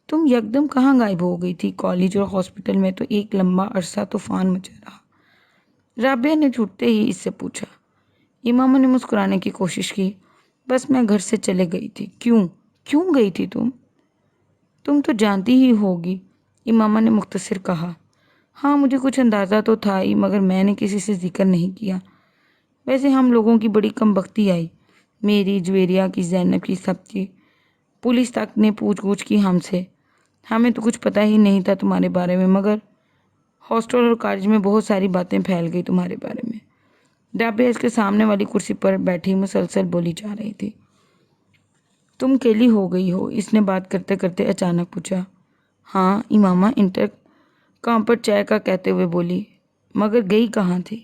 Speaker 1: تم یکدم کہاں غائب ہو گئی تھی؟ کالج اور ہاسپٹل میں تو ایک لمبا عرصہ طوفان مچا رہا۔ رابعہ نے چھوٹتے ہی اس سے پوچھا۔ امامہ نے مسکرانے کی کوشش کی۔ بس میں گھر سے چلے گئی تھی۔ کیوں گئی تھی تم تو جانتی ہی ہوگی، امامہ نے مختصر کہا۔ ہاں، مجھے کچھ اندازہ تو تھا ہی، مگر میں نے کسی سے ذکر نہیں کیا۔ ویسے ہم لوگوں کی بڑی کم بختی آئی، میری، جویریہ کی، زینب کی، سب کی۔ پولیس تک نے پوچھ گچھ کی ہم سے۔ ہمیں تو کچھ پتہ ہی نہیں تھا تمہارے بارے میں، مگر ہاسٹل اور کالج میں بہت ساری باتیں پھیل گئی تمہارے بارے میں۔ رابعہ اس کے سامنے والی کرسی پر بیٹھی مسلسل بولی جا رہی تھی۔ تم کیلی ہو گئی ہو؟ اس نے بات کرتے کرتے اچانک پوچھا۔ ہاں، امامہ انٹر کام پر چائے کا کہتے ہوئے بولی۔ مگر گئی کہاں تھی؟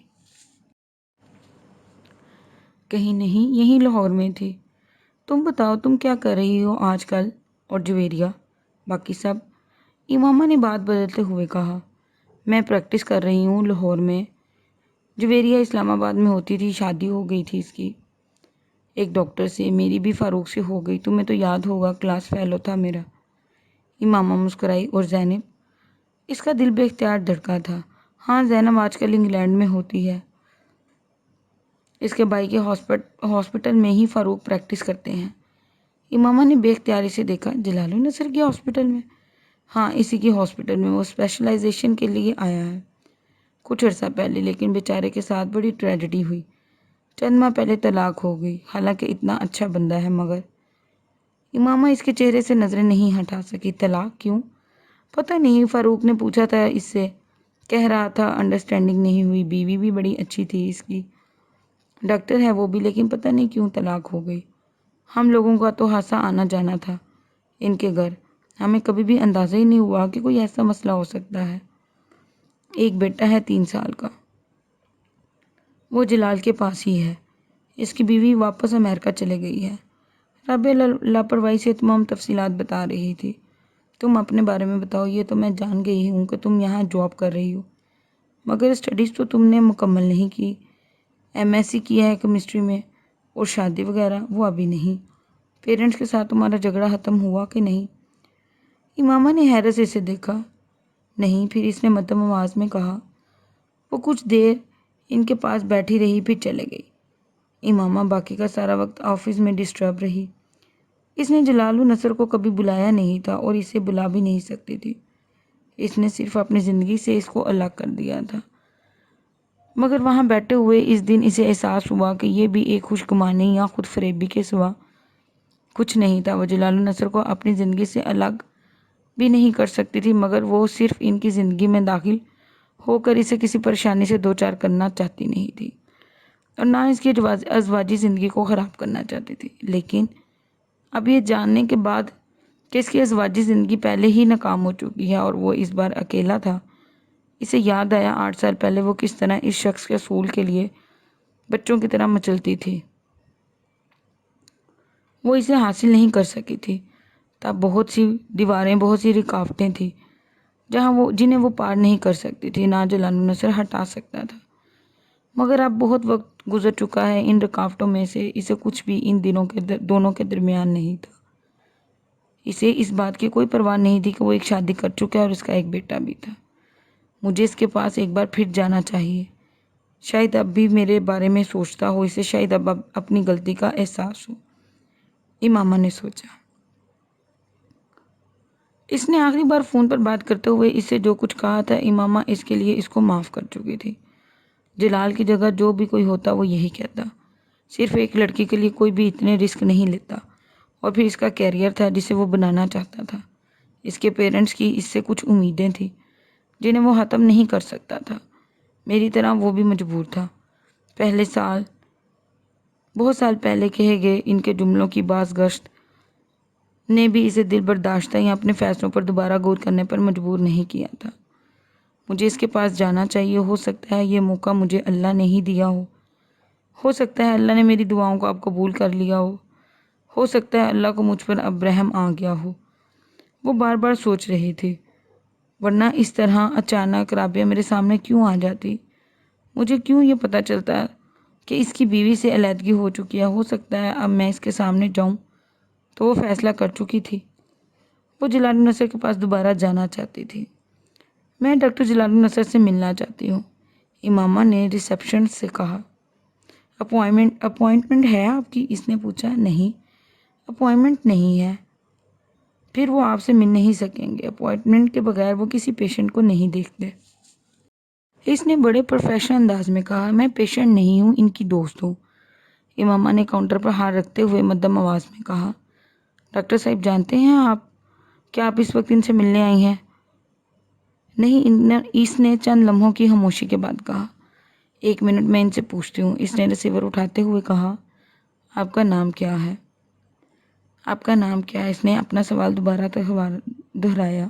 Speaker 1: کہیں نہیں، یہیں لاہور میں تھی۔ تم بتاؤ، تم کیا کر رہی ہو آج کل؟ اور جویریہ، باقی سب؟ امامہ نے بات بدلتے ہوئے کہا۔ میں پریکٹس کر رہی ہوں لاہور میں۔ جویریہ اسلام آباد میں ہوتی تھی، شادی ہو گئی تھی اس کی ایک ڈاکٹر سے۔ میری بھی فاروق سے ہو گئی، تمہیں تو یاد ہوگا، کلاس فیلو تھا میرا۔ امامہ مسکرائی۔ اور زینب؟ اس کا دل بے اختیار دھڑکا تھا۔ ہاں، زینب آج کل انگلینڈ میں ہوتی ہے، اس کے بھائی کے ہاسپٹل میں ہی فاروق پریکٹس کرتے ہیں۔ امامہ نے بے اختیاری سے دیکھا۔ جلال النصر کے ہاسپٹل میں؟ ہاں، اسی کے ہاسپٹل میں۔ وہ اسپیشلائزیشن کے لیے آیا ہے کچھ عرصہ پہلے، لیکن بیچارے کے ساتھ بڑی ٹریجڈی ہوئی۔ چند ماہ پہلے طلاق ہو گئی۔ حالانکہ اتنا اچھا بندہ ہے، مگر امامہ اس کے چہرے سے نظریں نہیں ہٹا سکی۔ طلاق کیوں؟ پتہ نہیں، فاروق نے پوچھا تھا اس سے۔ کہہ رہا تھا انڈرسٹینڈنگ نہیں ہوئی، بیوی بھی بڑی اچھی تھی اس کی، ڈاکٹر ہے وہ بھی، لیکن پتہ نہیں کیوں طلاق ہو گئی۔ ہم لوگوں کا تو خاصا آنا جانا تھا ان کے گھر، ہمیں کبھی بھی اندازہ ہی نہیں ہوا کہ کوئی ایسا مسئلہ ہو سکتا ہے۔ ایک بیٹا ہے 3 سال کا، وہ جلال کے پاس ہی ہے۔ اس کی بیوی واپس امریکہ چلے گئی ہے۔ رابعہ لاپرواہی سے تمام تفصیلات بتا رہی تھی۔ تم اپنے بارے میں بتاؤ، یہ تو میں جان گئی ہوں کہ تم یہاں جاب کر رہی ہو، مگر اسٹڈیز تو تم نے مکمل نہیں کی۔ ایم ایس سی کیا ہے کیمسٹری میں، اور شادی وغیرہ وہ ابھی نہیں۔ پیرنٹس کے ساتھ تمہارا جھگڑا ختم ہوا کہ نہیں؟ امامہ نے حیرت سے اسے دیکھا۔ نہیں، پھر اس نے مدھم آواز میں کہا۔ وہ کچھ دیر ان کے پاس بیٹھی رہی، پھر چلے گئی۔ امامہ باقی کا سارا وقت آفس میں ڈسٹرب رہی۔ اس نے جلال النصر کو کبھی بلایا نہیں تھا اور اسے بلا بھی نہیں سکتی تھی۔ اس نے صرف اپنی زندگی سے اس کو الگ کر دیا تھا، مگر وہاں بیٹھے ہوئے اس دن اسے احساس ہوا کہ یہ بھی ایک خوشگمانی یا خود فریبی کے سوا کچھ نہیں تھا۔ وہ جلال النصر کو اپنی زندگی سے الگ بھی نہیں کر سکتی تھی، مگر وہ صرف ان کی زندگی میں داخل ہو کر اسے کسی پریشانی سے دوچار کرنا چاہتی نہیں تھی، اور نہ اس کی ازواجی زندگی کو خراب کرنا چاہتی تھی۔ لیکن اب یہ جاننے کے بعد کہ اس کی ازواجی زندگی پہلے ہی ناکام ہو چکی ہے اور وہ اس بار اکیلا تھا، اسے یاد آیا 8 سال پہلے وہ کس طرح اس شخص کے اصول کے لیے بچوں کی طرح مچلتی تھی۔ وہ اسے حاصل نہیں کر سکی تھی۔ تب بہت سی دیواریں، بہت سی رکاوٹیں تھیں جنہیں وہ پار نہیں کر سکتی تھی، نہ جلال النصر ہٹا سکتا تھا۔ مگر اب بہت وقت گزر چکا ہے، ان رکاوٹوں میں سے اسے کچھ بھی ان دونوں کے درمیان نہیں تھا۔ اسے اس بات کی کوئی پرواہ نہیں تھی کہ وہ ایک شادی کر چکا ہے اور اس کا ایک بیٹا بھی تھا۔ مجھے اس کے پاس ایک بار پھر جانا چاہیے، شاید اب بھی میرے بارے میں سوچتا ہو، اسے شاید اب اپنی غلطی کا احساس ہو، امامہ نے سوچا۔ اس نے آخری بار فون پر بات کرتے ہوئے اس سے جو کچھ کہا تھا، امامہ اس کے لیے اس کو معاف کر چکی تھی۔ جلال کی جگہ جو بھی کوئی ہوتا وہ یہی کہتا۔ صرف ایک لڑکی کے لیے کوئی بھی اتنے رسک نہیں لیتا، اور پھر اس کا کیریئر تھا جسے وہ بنانا چاہتا تھا۔ اس کے پیرنٹس کی اس سے کچھ امیدیں تھیں جنہیں وہ ختم نہیں کر سکتا تھا۔ میری طرح وہ بھی مجبور تھا۔ بہت سال پہلے کہے گئے ان کے جملوں کی باز گشت نے بھی اسے دل برداشتہ یا اپنے فیصلوں پر دوبارہ غور کرنے پر مجبور نہیں کیا تھا۔ مجھے اس کے پاس جانا چاہیے، ہو سکتا ہے یہ موقع مجھے اللہ نے ہی دیا ہو سکتا ہے اللہ نے میری دعاؤں کو اب قبول کر لیا ہو سکتا ہے اللہ کو مجھ پر اب رحم آ گیا ہو، وہ بار بار سوچ رہی تھی۔ ورنہ اس طرح اچانک رابعہ میرے سامنے کیوں آ جاتی؟ مجھے کیوں یہ پتہ چلتا کہ اس کی بیوی سے علیحدگی ہو چکی ہے؟ ہو سکتا ہے اب میں اس کے سامنے جاؤں تو وہ فیصلہ کر چکی تھی۔ وہ جلال النصر کے پاس دوبارہ جانا چاہتی تھی۔ میں ڈاکٹر جلال النصر سے ملنا چاہتی ہوں، امامہ نے ریسیپشن سے کہا۔ اپوائنٹمنٹ ہے آپ کی؟ اس نے پوچھا۔ نہیں، اپوائنٹمنٹ نہیں ہے۔ پھر وہ آپ سے مل نہیں سکیں گے، اپوائنٹمنٹ کے بغیر وہ کسی پیشنٹ کو نہیں دیکھتے۔ اس نے بڑے پروفیشنل انداز میں کہا۔ میں پیشنٹ نہیں ہوں، ان کی دوست ہوں، امامہ نے کاؤنٹر پر ہاتھ رکھتے ہوئے مدھم آواز میں کہا۔ ڈاکٹر صاحب جانتے ہیں کیا آپ اس وقت ان سے ملنے آئی ہیں؟ نہیں، اس نے چند لمحوں کی خاموشی کے بعد کہا۔ 1 منٹ میں ان سے پوچھتی ہوں، اس نے ریسیور اٹھاتے ہوئے کہا۔ آپ کا نام کیا ہے؟ آپ کا نام کیا ہے؟ اس نے اپنا سوال دوبارہ دہرایا۔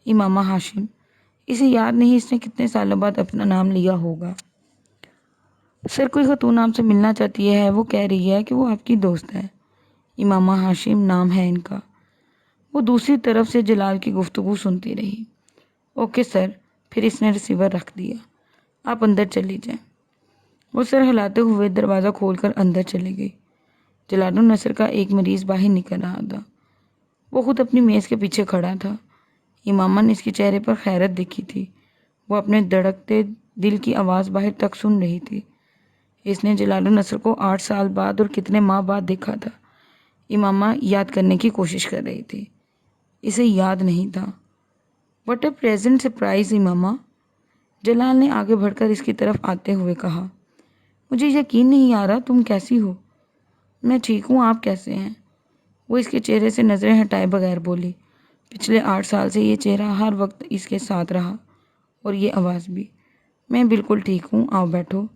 Speaker 1: امامہ ہاشم۔ اسے یاد نہیں اس نے کتنے سالوں بعد اپنا نام لیا ہوگا۔ سر، کوئی خاتون آپ سے ملنا چاہتی ہے، وہ کہہ رہی ہے کہ وہ آپ کی دوست ہے۔ امامہ ہاشم نام ہے ان کا۔ وہ دوسری طرف سے جلال کی گفتگو سنتی رہی۔ اوکے سر، پھر اس نے ریسیور رکھ دیا۔ آپ اندر چلی جائیں۔ وہ سر ہلاتے ہوئے دروازہ کھول کر اندر چلی گئی۔ جلال النصر کا ایک مریض باہر نکل رہا تھا۔ وہ خود اپنی میز کے پیچھے کھڑا تھا۔ امامہ نے اس کے چہرے پر حیرت دیکھی تھی۔ وہ اپنے دھڑکتے دل کی آواز باہر تک سن رہی تھی۔ اس نے جلال النصر کو 8 سال بعد اور کتنے ماہ بعد دیکھا تھا؟ امامہ یاد کرنے کی کوشش کر رہی تھی۔ اسے یاد نہیں تھا۔ واٹ اے پلیزنٹ سرپرائز امامہ، جلال نے آگے بڑھ کر اس کی طرف آتے ہوئے کہا۔ مجھے یقین نہیں آ رہا، تم کیسی ہو؟ میں ٹھیک ہوں، آپ کیسے ہیں؟ وہ اس کے چہرے سے نظریں ہٹائے بغیر بولی، پچھلے 8 سال سے یہ چہرہ ہر وقت اس کے ساتھ رہا، اور یہ آواز بھی۔ میں بالکل ٹھیک ہوں، آؤ بیٹھو،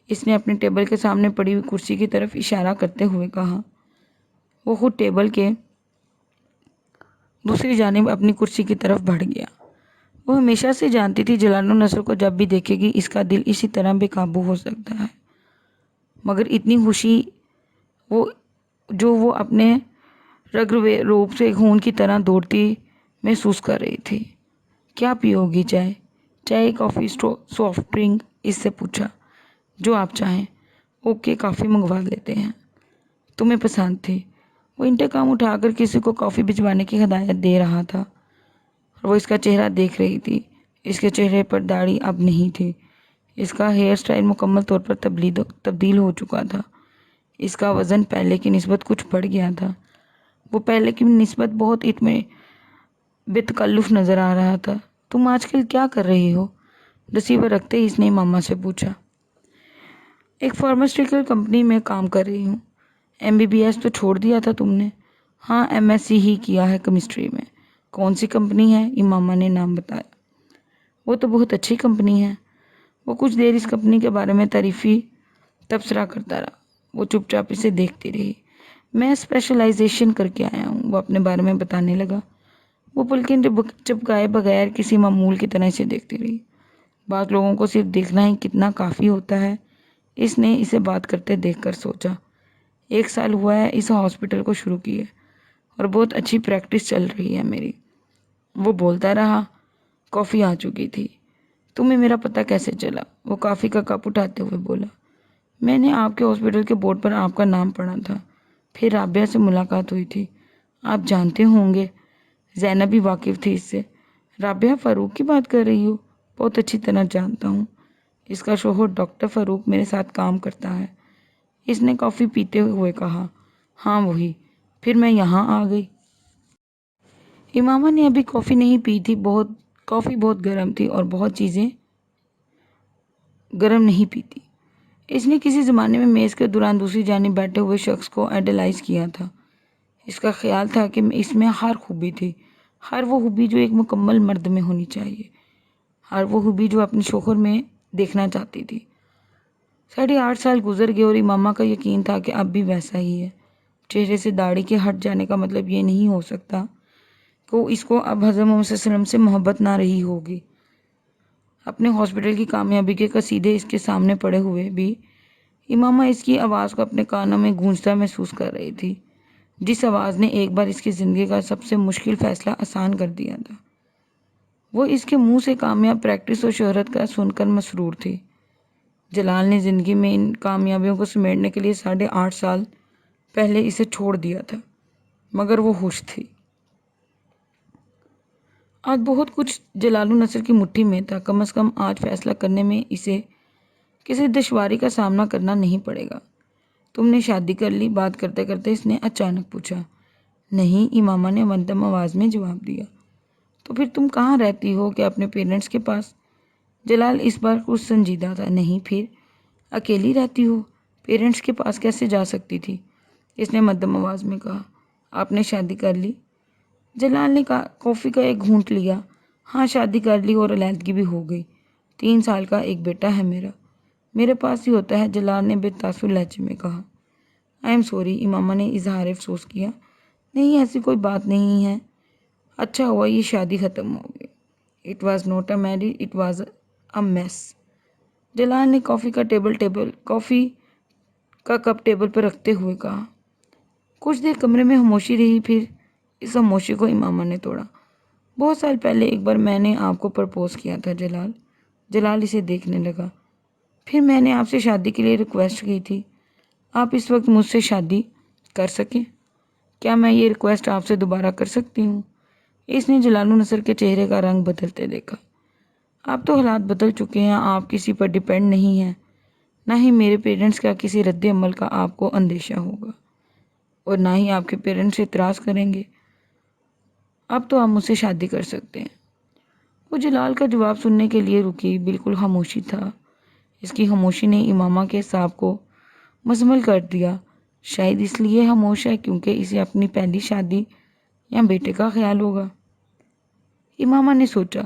Speaker 1: اس نے اپنے ٹیبل کے سامنے پڑی ہوئی کرسی کی طرف اشارہ کرتے ہوئے کہا۔ وہ خود ٹیبل کے دوسری جانب اپنی کرسی کی طرف بڑھ گیا۔ وہ ہمیشہ سے جانتی تھی جلال النصر کو جب بھی دیکھے گی اس کا دل اسی طرح بے قابو ہو سکتا ہے، مگر اتنی خوشی جو وہ اپنے رگ روپ سے خون کی طرح دوڑتی محسوس کر رہی تھی۔ کیا پیو گی؟ چائے، کافی، سافٹ ڈرنک؟ اس سے پوچھا۔ جو آپ چاہیں۔ اوکے، کافی منگوا لیتے ہیں، تمہیں پسند تھی۔ وہ انتقام اٹھا کر کسی کو کافی بھجوانے کی ہدایت دے رہا تھا، اور وہ اس کا چہرہ دیکھ رہی تھی۔ اس کے چہرے پر داڑھی اب نہیں تھی، اس کا ہیئر سٹائل مکمل طور پر تبدیل ہو چکا تھا۔ اس کا وزن پہلے کی نسبت کچھ بڑھ گیا تھا، وہ پہلے کی نسبت بہت بے تکلف نظر آ رہا تھا۔ تم آج کل کیا کر رہی ہو؟ ریسیور رکھتے ہی اس نے ماما سے پوچھا۔ ایک فارماسیوٹیکل کمپنی میں کام کر رہی ہوں۔ MBBS تو چھوڑ دیا تھا تم نے؟ ہاں، MSc ہی کیا ہے کیمسٹری میں۔ کون سی کمپنی ہے؟ امامہ نے نام بتایا۔ وہ تو بہت اچھی کمپنی ہے۔ وہ کچھ دیر اس کمپنی کے بارے میں تعریفی تبصرہ کرتا رہا۔ وہ چپ چاپ اسے دیکھتی رہی۔ میں اسپیشلائزیشن کر کے آیا ہوں، وہ اپنے بارے میں بتانے لگا۔ وہ پلکیں چپکائے بغیر کسی معمول کی طرح اسے دیکھتی رہی۔ بعض لوگوں کو صرف دیکھنا ہی کتنا کافی ہوتا ہے، اس نے اسے بات کرتے دیکھ کر سوچا۔ 1 سال ہوا ہے اس ہاسپٹل کو شروع کیے، اور بہت اچھی پریکٹس چل رہی ہے میری۔ وہ بولتا رہا۔ کافی آ چکی تھی۔ تمہیں میرا پتہ کیسے چلا؟ وہ کافی کا کپ اٹھاتے ہوئے بولا۔ میں نے آپ کے ہاسپٹل کے بورڈ پر آپ کا نام پڑھا تھا، پھر رابعہ سے ملاقات ہوئی تھی۔ آپ جانتے ہوں گے، زینب بھی واقف تھی اس سے۔ رابعہ فاروق کی بات کر رہی ہو؟ بہت اچھی طرح جانتا ہوں، اس کا شوہر ڈاکٹر فاروق میرے ساتھ کام کرتا ہے، اس نے کافی پیتے ہوئے کہا۔ ہاں وہی، پھر میں یہاں آ گئی۔ امامہ نے ابھی کافی نہیں پی تھی، کافی بہت گرم تھی اور بہت چیزیں گرم نہیں پیتی۔ اس نے کسی زمانے میں میز کے دوران دوسری جانب بیٹھے ہوئے شخص کو آئیڈیلائز کیا تھا۔ اس کا خیال تھا کہ اس میں ہر خوبی تھی، ہر وہ خوبی جو ایک مکمل مرد میں ہونی چاہیے، ہر وہ خوبی جو اپنے شوہر میں دیکھنا چاہتی تھی۔ 8.5 سال گزر گئے اور امامہ کا یقین تھا کہ اب بھی ویسا ہی ہے۔ چہرے سے داڑھی کے ہٹ جانے کا مطلب یہ نہیں ہو سکتا کہ اس کو اب حضرت محمد صلی اللہ علیہ وسلم سے محبت نہ رہی ہوگی۔ اپنے ہاسپٹل کی کامیابی کے قصیدے اس کے سامنے پڑے ہوئے بھی امامہ اس کی آواز کو اپنے کانوں میں گونجتا محسوس کر رہی تھی، جس آواز نے ایک بار اس کی زندگی کا سب سے مشکل فیصلہ آسان کر دیا تھا۔ وہ اس کے منہ سے کامیاب پریکٹس اور شہرت کا سن کر مسرور تھی۔ جلال نے زندگی میں ان کامیابیوں کو سمیٹنے کے لیے 8.5 سال پہلے اسے چھوڑ دیا تھا، مگر وہ خوش تھی۔ آج بہت کچھ جلال النصر کی مٹھی میں تھا، کم از کم آج فیصلہ کرنے میں اسے کسی دشواری کا سامنا کرنا نہیں پڑے گا۔ تم نے شادی کر لی؟ بات کرتے کرتے اس نے اچانک پوچھا۔ نہیں، امامہ نے مندم آواز میں جواب دیا۔ تو پھر تم کہاں رہتی ہو؟ کہ اپنے پیرنٹس کے پاس؟ جلال اس بار کچھ سنجیدہ تھا۔ نہیں، پھر اکیلی رہتی ہو؟ پیرنٹس کے پاس کیسے جا سکتی تھی؟ اس نے مدھم آواز میں کہا۔ آپ نے شادی کر لی؟ جلال نے کافی کا ایک گھونٹ لیا۔ ہاں، شادی کر لی اور علیحدگی بھی ہو گئی۔ 3 سال کا ایک بیٹا ہے میرا، میرے پاس ہی ہوتا ہے، جلال نے بے تاثر لہجے میں کہا۔ آئی ایم سوری، امامہ نے اظہار افسوس کیا۔ نہیں، ایسی کوئی بات نہیں ہے، اچھا ہوا یہ شادی ختم ہو گئی۔ It was not a marriage, it was a mess. Jalal نے کافی کا کپ ٹیبل پر رکھتے ہوئے کہا۔ کچھ دیر کمرے میں خاموشی رہی، پھر اس خاموشی کو امامہ نے توڑا۔ بہت سال پہلے ایک بار میں نے آپ کو پرپوز کیا تھا جلال۔ جلال اسے دیکھنے لگا۔ پھر میں نے آپ سے شادی کے لیے ریکویسٹ کی تھی، آپ اس وقت مجھ سے شادی کر سکیں؟ کیا میں یہ ریکویسٹ آپ سے دوبارہ کر سکتی ہوں؟ اس نے جلال النصر کے چہرے کا رنگ بدلتے دیکھا۔ اب تو حالات بدل چکے ہیں، آپ کسی پر ڈیپینڈ نہیں ہیں، نہ ہی میرے پیرنٹس کا کسی رد عمل کا آپ کو اندیشہ ہوگا، اور نہ ہی آپ کے پیرنٹس اعتراض کریں گے۔ اب تو آپ مجھ سے شادی کر سکتے ہیں۔ وہ جلال کا جواب سننے کے لیے رکی، بالکل خاموشی تھا۔ اس کی خاموشی نے امامہ کے اعصاب کو مزمل کر دیا۔ شاید اس لیے خاموش ہے کیونکہ اسے اپنی پہلی شادی یا بیٹے کا خیال ہوگا۔ امامہ نے سوچا،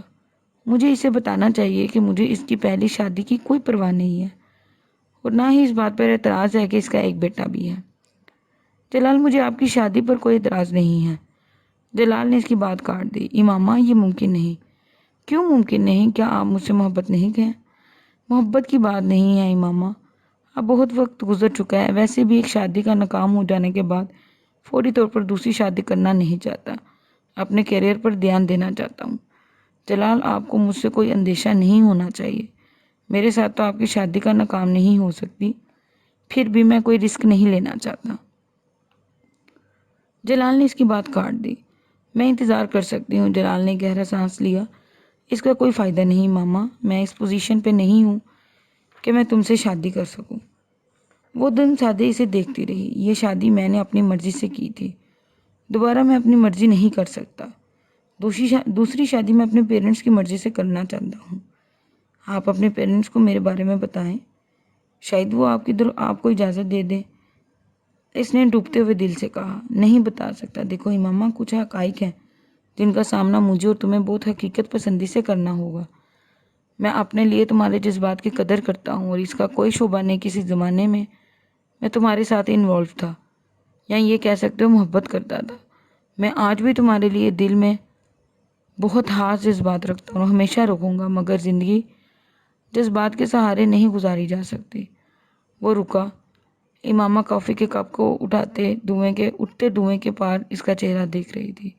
Speaker 1: مجھے اسے بتانا چاہیے کہ مجھے اس کی پہلی شادی کی کوئی پرواہ نہیں ہے اور نہ ہی اس بات پر اعتراض ہے کہ اس کا ایک بیٹا بھی ہے۔ جلال، مجھے آپ کی شادی پر کوئی اعتراض نہیں ہے۔ جلال نے اس کی بات کاٹ دی۔ امامہ، یہ ممکن نہیں۔ کیوں ممکن نہیں؟ کیا آپ مجھ سے محبت نہیں کریں؟ محبت کی بات نہیں ہے امامہ، اب بہت وقت گزر چکا ہے۔ ویسے بھی ایک شادی کا ناکام ہو جانے کے بعد فوری طور پر دوسری شادی کرنا نہیں چاہتا، اپنے کیریئر پر دھیان دینا چاہتا ہوں۔ جلال، آپ کو مجھ سے کوئی اندیشہ نہیں ہونا چاہیے، میرے ساتھ تو آپ کی شادی کا ناکام نہیں ہو سکتی، پھر بھی میں کوئی رسک نہیں لینا چاہتا۔ جلال نے اس کی بات کاٹ دی۔ میں انتظار کر سکتی ہوں۔ جلال نے گہرا سانس لیا۔ اس کا کوئی فائدہ نہیں ماما، میں اس پوزیشن پہ نہیں ہوں کہ میں تم سے شادی کر سکوں۔ وہ دن سادے اسے دیکھتی رہی۔ یہ شادی میں نے اپنی مرضی سے کی تھی، دوبارہ میں اپنی مرضی نہیں کر سکتا۔ دوسری شادی میں اپنے پیرنٹس کی مرضی سے کرنا چاہتا ہوں۔ آپ اپنے پیرنٹس کو میرے بارے میں بتائیں، شاید وہ آپ کو اجازت دے دیں۔ اس نے ڈوبتے ہوئے دل سے کہا۔ نہیں بتا سکتا۔ دیکھو امامہ، کچھ حقائق ہیں جن کا سامنا مجھے اور تمہیں بہت حقیقت پسندی سے کرنا ہوگا۔ میں اپنے لیے تمہارے جذبات کی قدر کرتا ہوں اور اس کا کوئی شبہ نہیں کسی زمانے میں تمہارے ساتھ انوالو تھا، یا یہ کہہ سکتے ہو محبت کرتا تھا۔ میں آج بھی تمہارے لیے دل میں بہت خاص جذبات رکھتا ہوں اور ہمیشہ رکھوں گا، مگر زندگی جذبات کے سہارے نہیں گزاری جا سکتی۔ وہ رکا۔ امامہ کافی کے کپ کو اٹھتے دھوئیں کے پار اس کا چہرہ دیکھ رہی تھی۔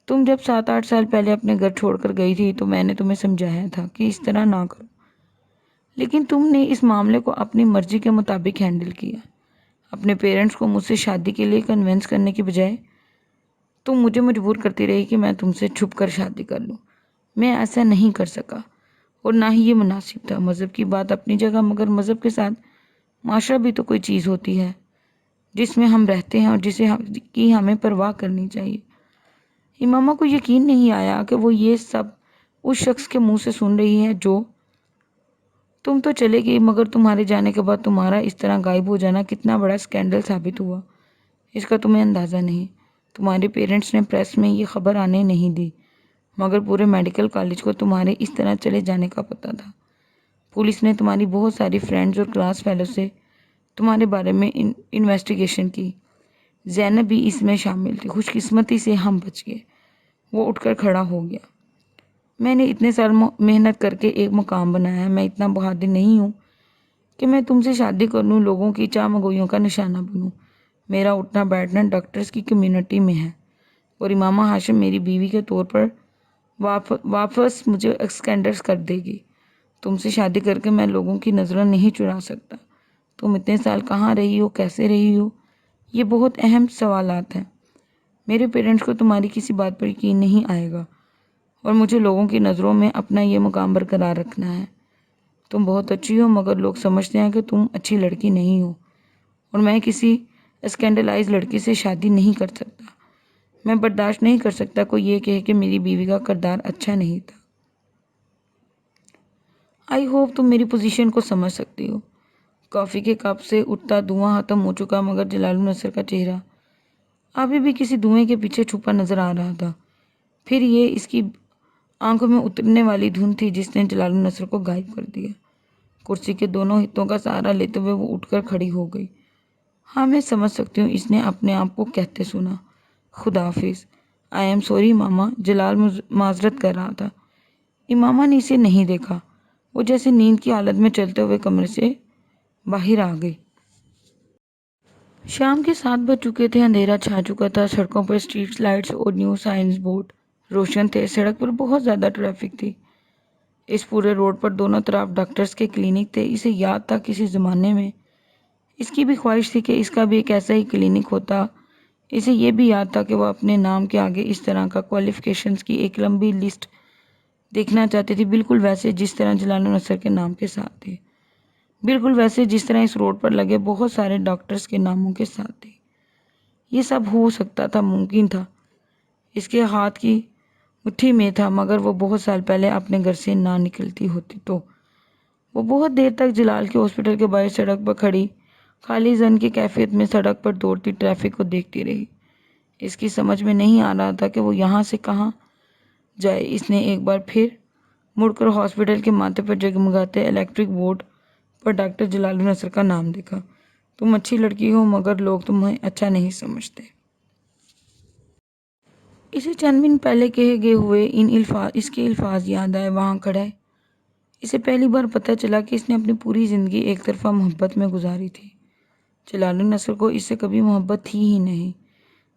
Speaker 1: تم جب 7-8 سال پہلے اپنے گھر چھوڑ کر گئی تھی تو میں نے تمہیں سمجھایا تھا کہ اس طرح نہ کرو، لیکن تم نے اس معاملے کو اپنی مرضی کے مطابق ہینڈل کیا۔ اپنے پیرنٹس کو مجھ سے شادی کے لیے کنونس کرنے کی بجائے تم مجھے مجبور کرتی رہی کہ میں تم سے چھپ کر شادی کر لوں۔ میں ایسا نہیں کر سکا اور نہ ہی یہ مناسب تھا۔ مذہب کی بات اپنی جگہ، مگر مذہب کے ساتھ معاشرہ بھی تو کوئی چیز ہوتی ہے جس میں ہم رہتے ہیں اور کی ہمیں پرواہ کرنی چاہیے۔ امامہ کو یقین نہیں آیا کہ وہ یہ سب اس شخص کے منہ سے سن رہی ہے جو تم تو چلے گئی، مگر تمہارے جانے کے بعد تمہارا اس طرح غائب ہو جانا کتنا بڑا اسکینڈل ثابت ہوا، اس کا تمہیں اندازہ نہیں۔ تمہارے پیرنٹس نے پریس میں یہ خبر آنے نہیں دی، مگر پورے میڈیکل کالج کو تمہارے اس طرح چلے جانے کا پتہ تھا۔ پولیس نے تمہاری بہت ساری فرینڈز اور کلاس فیلو سے تمہارے بارے میں انویسٹیگیشن کی۔ زینب بھی اس میں شامل تھی۔ خوش قسمتی سے ہم بچ گئے۔ وہ اٹھ کر کھڑا ہو گیا۔ میں نے اتنے سال محنت کر کے ایک مقام بنایا ہے۔ میں اتنا بہادر نہیں ہوں کہ میں تم سے شادی کر لوں، لوگوں کی چاہ کا نشانہ بنوں۔ میرا اٹھنا بیٹھنا ڈاکٹرز کی کمیونٹی میں ہے اور امامہ ہاشم میری بیوی کے طور پر واپس مجھے ایکسٹینڈرز کر دے گی۔ تم سے شادی کر کے میں لوگوں کی نظریں نہیں چرا سکتا۔ تم اتنے سال کہاں رہی ہو، کیسے رہی ہو، یہ بہت اہم سوالات ہیں۔ میرے پیرنٹس کو تمہاری کسی بات پر یقین نہیں آئے گا اور مجھے لوگوں کی نظروں میں اپنا یہ مقام برقرار رکھنا ہے۔ تم بہت اچھی ہو، مگر لوگ سمجھتے ہیں کہ تم اچھی لڑکی نہیں ہو اور میں کسی اسکینڈلائز لڑکی سے شادی نہیں کر سکتا۔ میں برداشت نہیں کر سکتا کوئی یہ کہے کہ میری بیوی کا کردار اچھا نہیں تھا۔ آئی ہوپ تم میری پوزیشن کو سمجھ سکتی ہو۔ کافی کے کپ سے اٹھتا دھواں ختم ہو چکا، مگر جلال النصر کا چہرہ ابھی بھی کسی دھوئیں کے پیچھے چھپا نظر آ رہا تھا۔ پھر یہ اس کی آنکھوں میں اترنے والی دھند تھی جس نے جلال النصر کو غائب کر دیا۔ کرسی کے دونوں ہتھوں کا سہارا لیتے ہوئے وہ اٹھ کر کھڑی ہو گئی۔ ہاں میں سمجھ سکتی ہوں، اس نے اپنے آپ کو کہتے سنا۔ خدا حافظ۔ آئی ایم سوری ماما، جلال معذرت کر رہا تھا۔ امامہ نے اسے نہیں دیکھا۔ وہ جیسے نیند کی حالت میں چلتے ہوئے کمرے سے باہر آ گئی۔ شام کے 7 بج چکے تھے، اندھیرا چھا چکا تھا۔ سڑکوں پر اسٹریٹ لائٹس اور نیو سائنس بورڈ روشن تھے۔ سڑک پر بہت زیادہ ٹریفک تھی۔ اس پورے روڈ پر دونوں طرف ڈاکٹرز کے کلینک تھے۔ اسے یاد تھا کسی زمانے میں اس کی بھی خواہش تھی کہ اس کا بھی ایک ایسا ہی کلینک ہوتا۔ اسے یہ بھی یاد تھا کہ وہ اپنے نام کے آگے اس طرح کا کوالیفیکیشنز کی ایک لمبی لسٹ دیکھنا چاہتی تھی، بالکل ویسے جس طرح جلال النصر کے نام کے ساتھ تھی، بالکل ویسے جس طرح اس روڈ پر لگے بہت سارے ڈاکٹرز کے ناموں کے ساتھ تھی۔ یہ سب ہو سکتا تھا، ممکن تھا، اس کے ہاتھ کی مٹھی میں تھا، مگر وہ بہت سال پہلے اپنے گھر سے نہ نکلتی ہوتی تو وہ بہت دیر تک جلال کے ہاسپٹل کے باہر سڑک پر کھڑی خالی زن کی کیفیت میں سڑک پر دوڑتی ٹریفک کو دیکھتی رہی۔ اس کی سمجھ میں نہیں آ رہا تھا کہ وہ یہاں سے کہاں جائے۔ اس نے ایک بار پھر مڑ کر ہاسپٹل کے ماتھے پر جگمگاتے الیکٹرک بورڈ پر ڈاکٹر جلال النصر کا نام دیکھا۔ تم اچھی لڑکی ہو مگر لوگ تمہیں اچھا نہیں سمجھتے۔ اسے چند منٹ پہلے کہے گئے ہوئے اس کے الفاظ یاد آئے۔ وہاں کھڑا ہے۔ اسے پہلی بار پتہ چلا کہ اس نے اپنی پوری زندگی ایک طرفہ محبت میں گزاری تھی۔ جلال النصر کو اس سے کبھی محبت تھی ہی نہیں،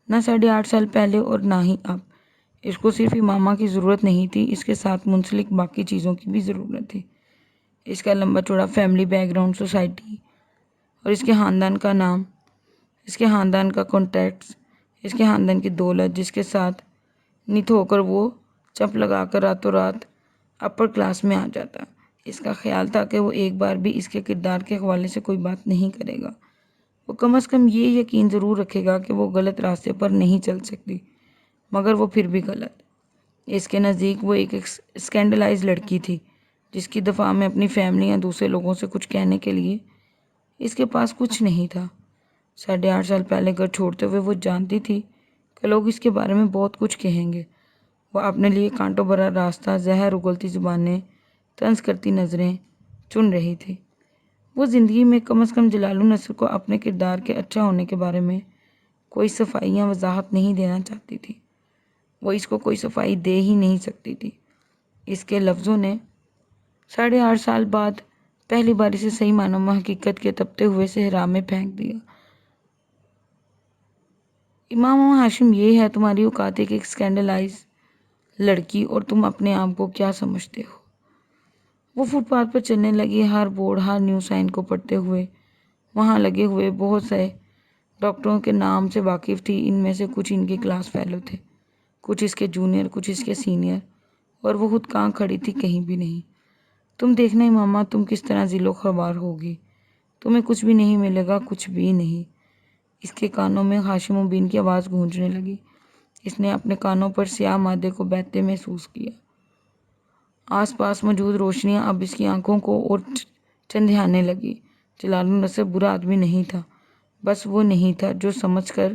Speaker 1: نہ 8.5 سال پہلے اور نہ ہی اب۔ اس کو صرف امامہ کی ضرورت نہیں تھی، اس کے ساتھ منسلک باقی چیزوں کی بھی ضرورت تھی۔ اس کا لمبا چوڑا فیملی بیک گراؤنڈ، سوسائٹی اور اس کے خاندان کا نام، اس کے خاندان کا کانٹیکٹس، اس کے خاندان کی دولت جس کے ساتھ نت ہو کر وہ چپ لگا کر راتوں رات اپر کلاس میں آ جاتا۔ اس کا خیال تھا کہ وہ ایک بار بھی اس کے کردار کے حوالے سے کوئی بات نہیں کرے گا۔ وہ کم از کم یہ یقین ضرور رکھے گا کہ وہ غلط راستے پر نہیں چل سکتی، مگر وہ پھر بھی غلط۔ اس کے نزدیک وہ ایک اسکینڈلائز لڑکی تھی جس کی دفاع میں اپنی فیملی یا دوسرے لوگوں سے کچھ کہنے کے لیے اس کے پاس کچھ نہیں تھا۔ 8.5 سال پہلے گھر چھوڑتے ہوئے وہ جانتی تھی کہ لوگ اس کے بارے میں بہت کچھ کہیں گے۔ وہ اپنے لیے کانٹوں بھرا راستہ، زہر اگلتی زبانیں، طنز کرتی نظریں چن رہی تھی۔ وہ زندگی میں کم از کم جلال النصر کو اپنے کردار کے اچھا ہونے کے بارے میں کوئی صفائی یا وضاحت نہیں دینا چاہتی تھی۔ وہ اس کو کوئی صفائی دے ہی نہیں سکتی تھی۔ اس کے لفظوں نے 8.5 سال بعد پہلی بار اسے صحیح معنوں میں حقیقت کے تپتے ہوئے صحرا میں پھینک دیا۔ امام ہاشم، یہ ہے تمہاری اوقات، ایک اسکینڈلائز لڑکی، اور تم اپنے آپ کو کیا سمجھتے ہو؟ وہ فٹ پاتھ پر چلنے لگی، ہر بورڈ، ہر نیوز سائن کو پڑھتے ہوئے۔ وہاں لگے ہوئے بہت سے ڈاکٹروں کے نام سے واقف تھی۔ ان میں سے کچھ ان کے کلاس فیلو تھے، کچھ اس کے جونیئر، کچھ اس کے سینئر، اور وہ خود کہاں کھڑی تھی؟ کہیں بھی نہیں۔ تم دیکھنا امامہ، تم کس طرح ذل و خوار ہوگی۔ تمہیں کچھ بھی نہیں ملے گا، کچھ بھی نہیں۔ اس کے کانوں میں ہاشم مبین کی آواز گونجنے لگی۔ اس نے اپنے کانوں پر سیاہ مادے کو بیٹھتے محسوس کیا۔ آس پاس موجود روشنیاں اب اس کی آنکھوں کو اور چندھیانے لگی۔ جلال النصر برا آدمی نہیں تھا، بس وہ نہیں تھا جو سمجھ کر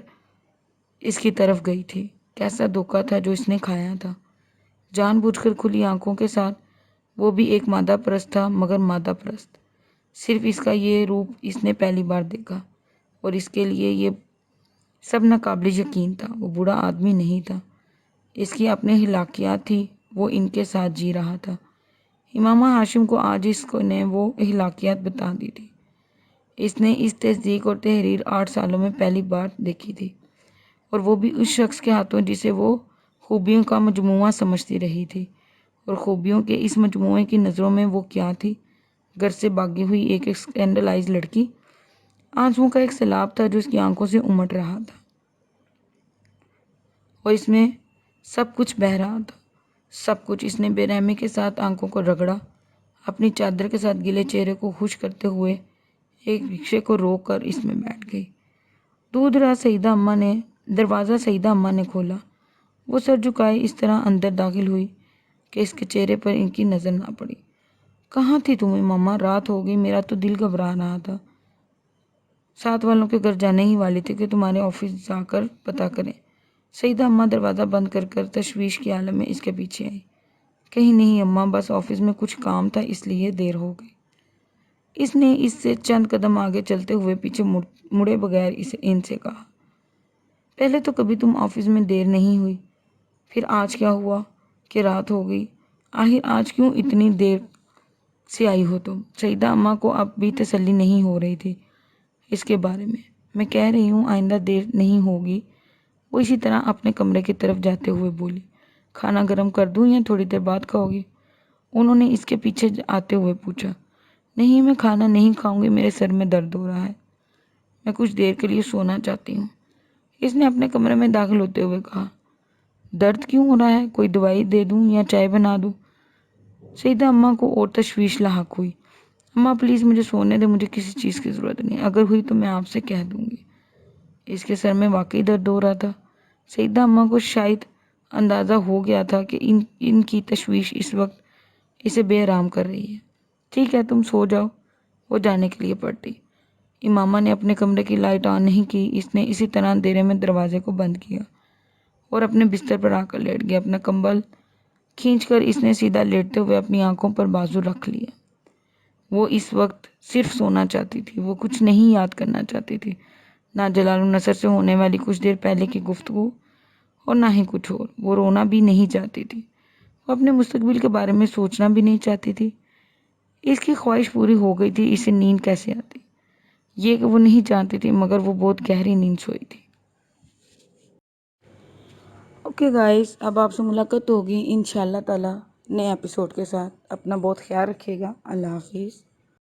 Speaker 1: اس کی طرف گئی تھی۔ کیسا دھوکہ تھا جو اس نے کھایا تھا۔ جان بوجھ کر کھلی آنکھوں کے ساتھ وہ بھی ایک مادہ پرست تھا، مگر مادہ پرست۔ صرف اس کا یہ روپ اس نے پہلی بار دیکھا، اور اس کے لیے یہ سب ناقابل یقین تھا۔ وہ برا آدمی نہیں تھا، اس کی اپنی اخلاقیات تھی، وہ ان کے ساتھ جی رہا تھا۔ امامہ ہاشم کو آج اس نے وہ اخلاقیات بتا دی تھی۔ اس نے اس تصدیق اور تحریر 8 سالوں میں پہلی بار دیکھی تھی، اور وہ بھی اس شخص کے ہاتھوں جسے وہ خوبیوں کا مجموعہ سمجھتی رہی تھی۔ اور خوبیوں کے اس مجموعے کی نظروں میں وہ کیا تھی؟ گھر سے بھاگی ہوئی ایک اسکینڈلائز لڑکی۔ آنسوؤں کا ایک سیلاب تھا جو اس کی آنکھوں سے امڑ رہا تھا، اور اس میں سب کچھ بہہ رہا تھا، سب کچھ۔ اس نے بے رحمی کے ساتھ آنکھوں کو رگڑا، اپنی چادر کے ساتھ گیلے چہرے کو خشک کرتے ہوئے ایک رکشے کو روک کر اس میں بیٹھ گئی۔ دور دراز دروازہ سعیدہ اماں نے کھولا۔ وہ سر جھکائے اس طرح اندر داخل ہوئی کہ اس کے چہرے پر ان کی نظر نہ پڑی۔ کہاں تھی تم امامہ؟ رات ہو گئی، میرا تو دل گھبرا رہا تھا۔ ساتھ والوں کے گھر جانے ہی والی تھی کہ تمہارے آفس جا کر پتہ کریں۔ سعیدہ اماں دروازہ بند کر کر تشویش کی عالم میں اس کے پیچھے آئی۔ کہیں نہیں اماں، بس آفس میں کچھ کام تھا، اس لیے دیر ہو گئی۔ اس نے اس سے چند قدم آگے چلتے ہوئے پیچھے مڑے بغیر ان سے کہا، پہلے تو کبھی تم آفس میں دیر نہیں ہوئی، پھر آج کیا ہوا کہ رات ہو گئی؟ آخر آج کیوں اتنی دیر سے آئی ہو تم؟ سعیدہ اماں کو اب بھی تسلی نہیں ہو رہی تھی اس کے بارے میں۔ میں کہہ رہی ہوں آئندہ دیر نہیں ہوگی، وہ اسی طرح اپنے کمرے کی طرف جاتے ہوئے بولی۔ کھانا گرم کر دوں یا تھوڑی دیر بعد کھاؤ گی؟ انہوں نے اس کے پیچھے آتے ہوئے پوچھا۔ نہیں، میں کھانا نہیں کھاؤں گی، میرے سر میں درد ہو رہا ہے، میں کچھ دیر کے لیے سونا چاہتی ہوں، اس نے اپنے کمرے میں داخل ہوتے ہوئے کہا۔ درد کیوں ہو رہا ہے؟ کوئی دوائی دے دوں یا چائے بنا دوں؟ سعیدہ اماں کو اور تشویش لاحق ہوئی۔ اماں پلیز مجھے سونے دیں، مجھے کسی چیز کی ضرورت نہیں، اگر ہوئی تو میں آپ سے کہہ دوں گی۔ اس کے سر میں واقعی درد ہو رہا تھا۔ سعیدہ اماں کو شاید اندازہ ہو گیا تھا کہ ان کی تشویش اس وقت اسے بے آرام کر رہی ہے۔ ٹھیک ہے، تم سو جاؤ، وہ جانے کے لیے پڑتی۔ امامہ نے اپنے کمرے کی لائٹ آن نہیں کی، اس نے اسی طرح اندھیرے میں دروازے کو بند کیا اور اپنے بستر پر آ کر لیٹ گیا۔ اپنا کمبل کھینچ کر اس نے سیدھا لیٹتے ہوئے اپنی آنکھوں پر بازو رکھ لیا۔ وہ اس وقت صرف سونا چاہتی تھی، وہ کچھ نہیں یاد کرنا چاہتی تھی، نہ جلال النصر سے ہونے والی کچھ دیر پہلے کی گفتگو اور نہ ہی کچھ اور۔ وہ رونا بھی نہیں چاہتی تھی، وہ اپنے مستقبل کے بارے میں سوچنا بھی نہیں چاہتی تھی۔ اس کی خواہش پوری ہو گئی تھی، اسے نیند کیسے آتی؟ یہ کہ وہ نہیں جانتی تھی، مگر وہ بہت گہری نیند سوئی تھی۔ اوکے گائز، اب آپ سے ملاقات ہوگی انشاءاللہ تعالی نئے ایپیسوڈ کے ساتھ۔ اپنا بہت خیال رکھیے گا۔ اللہ حافظ۔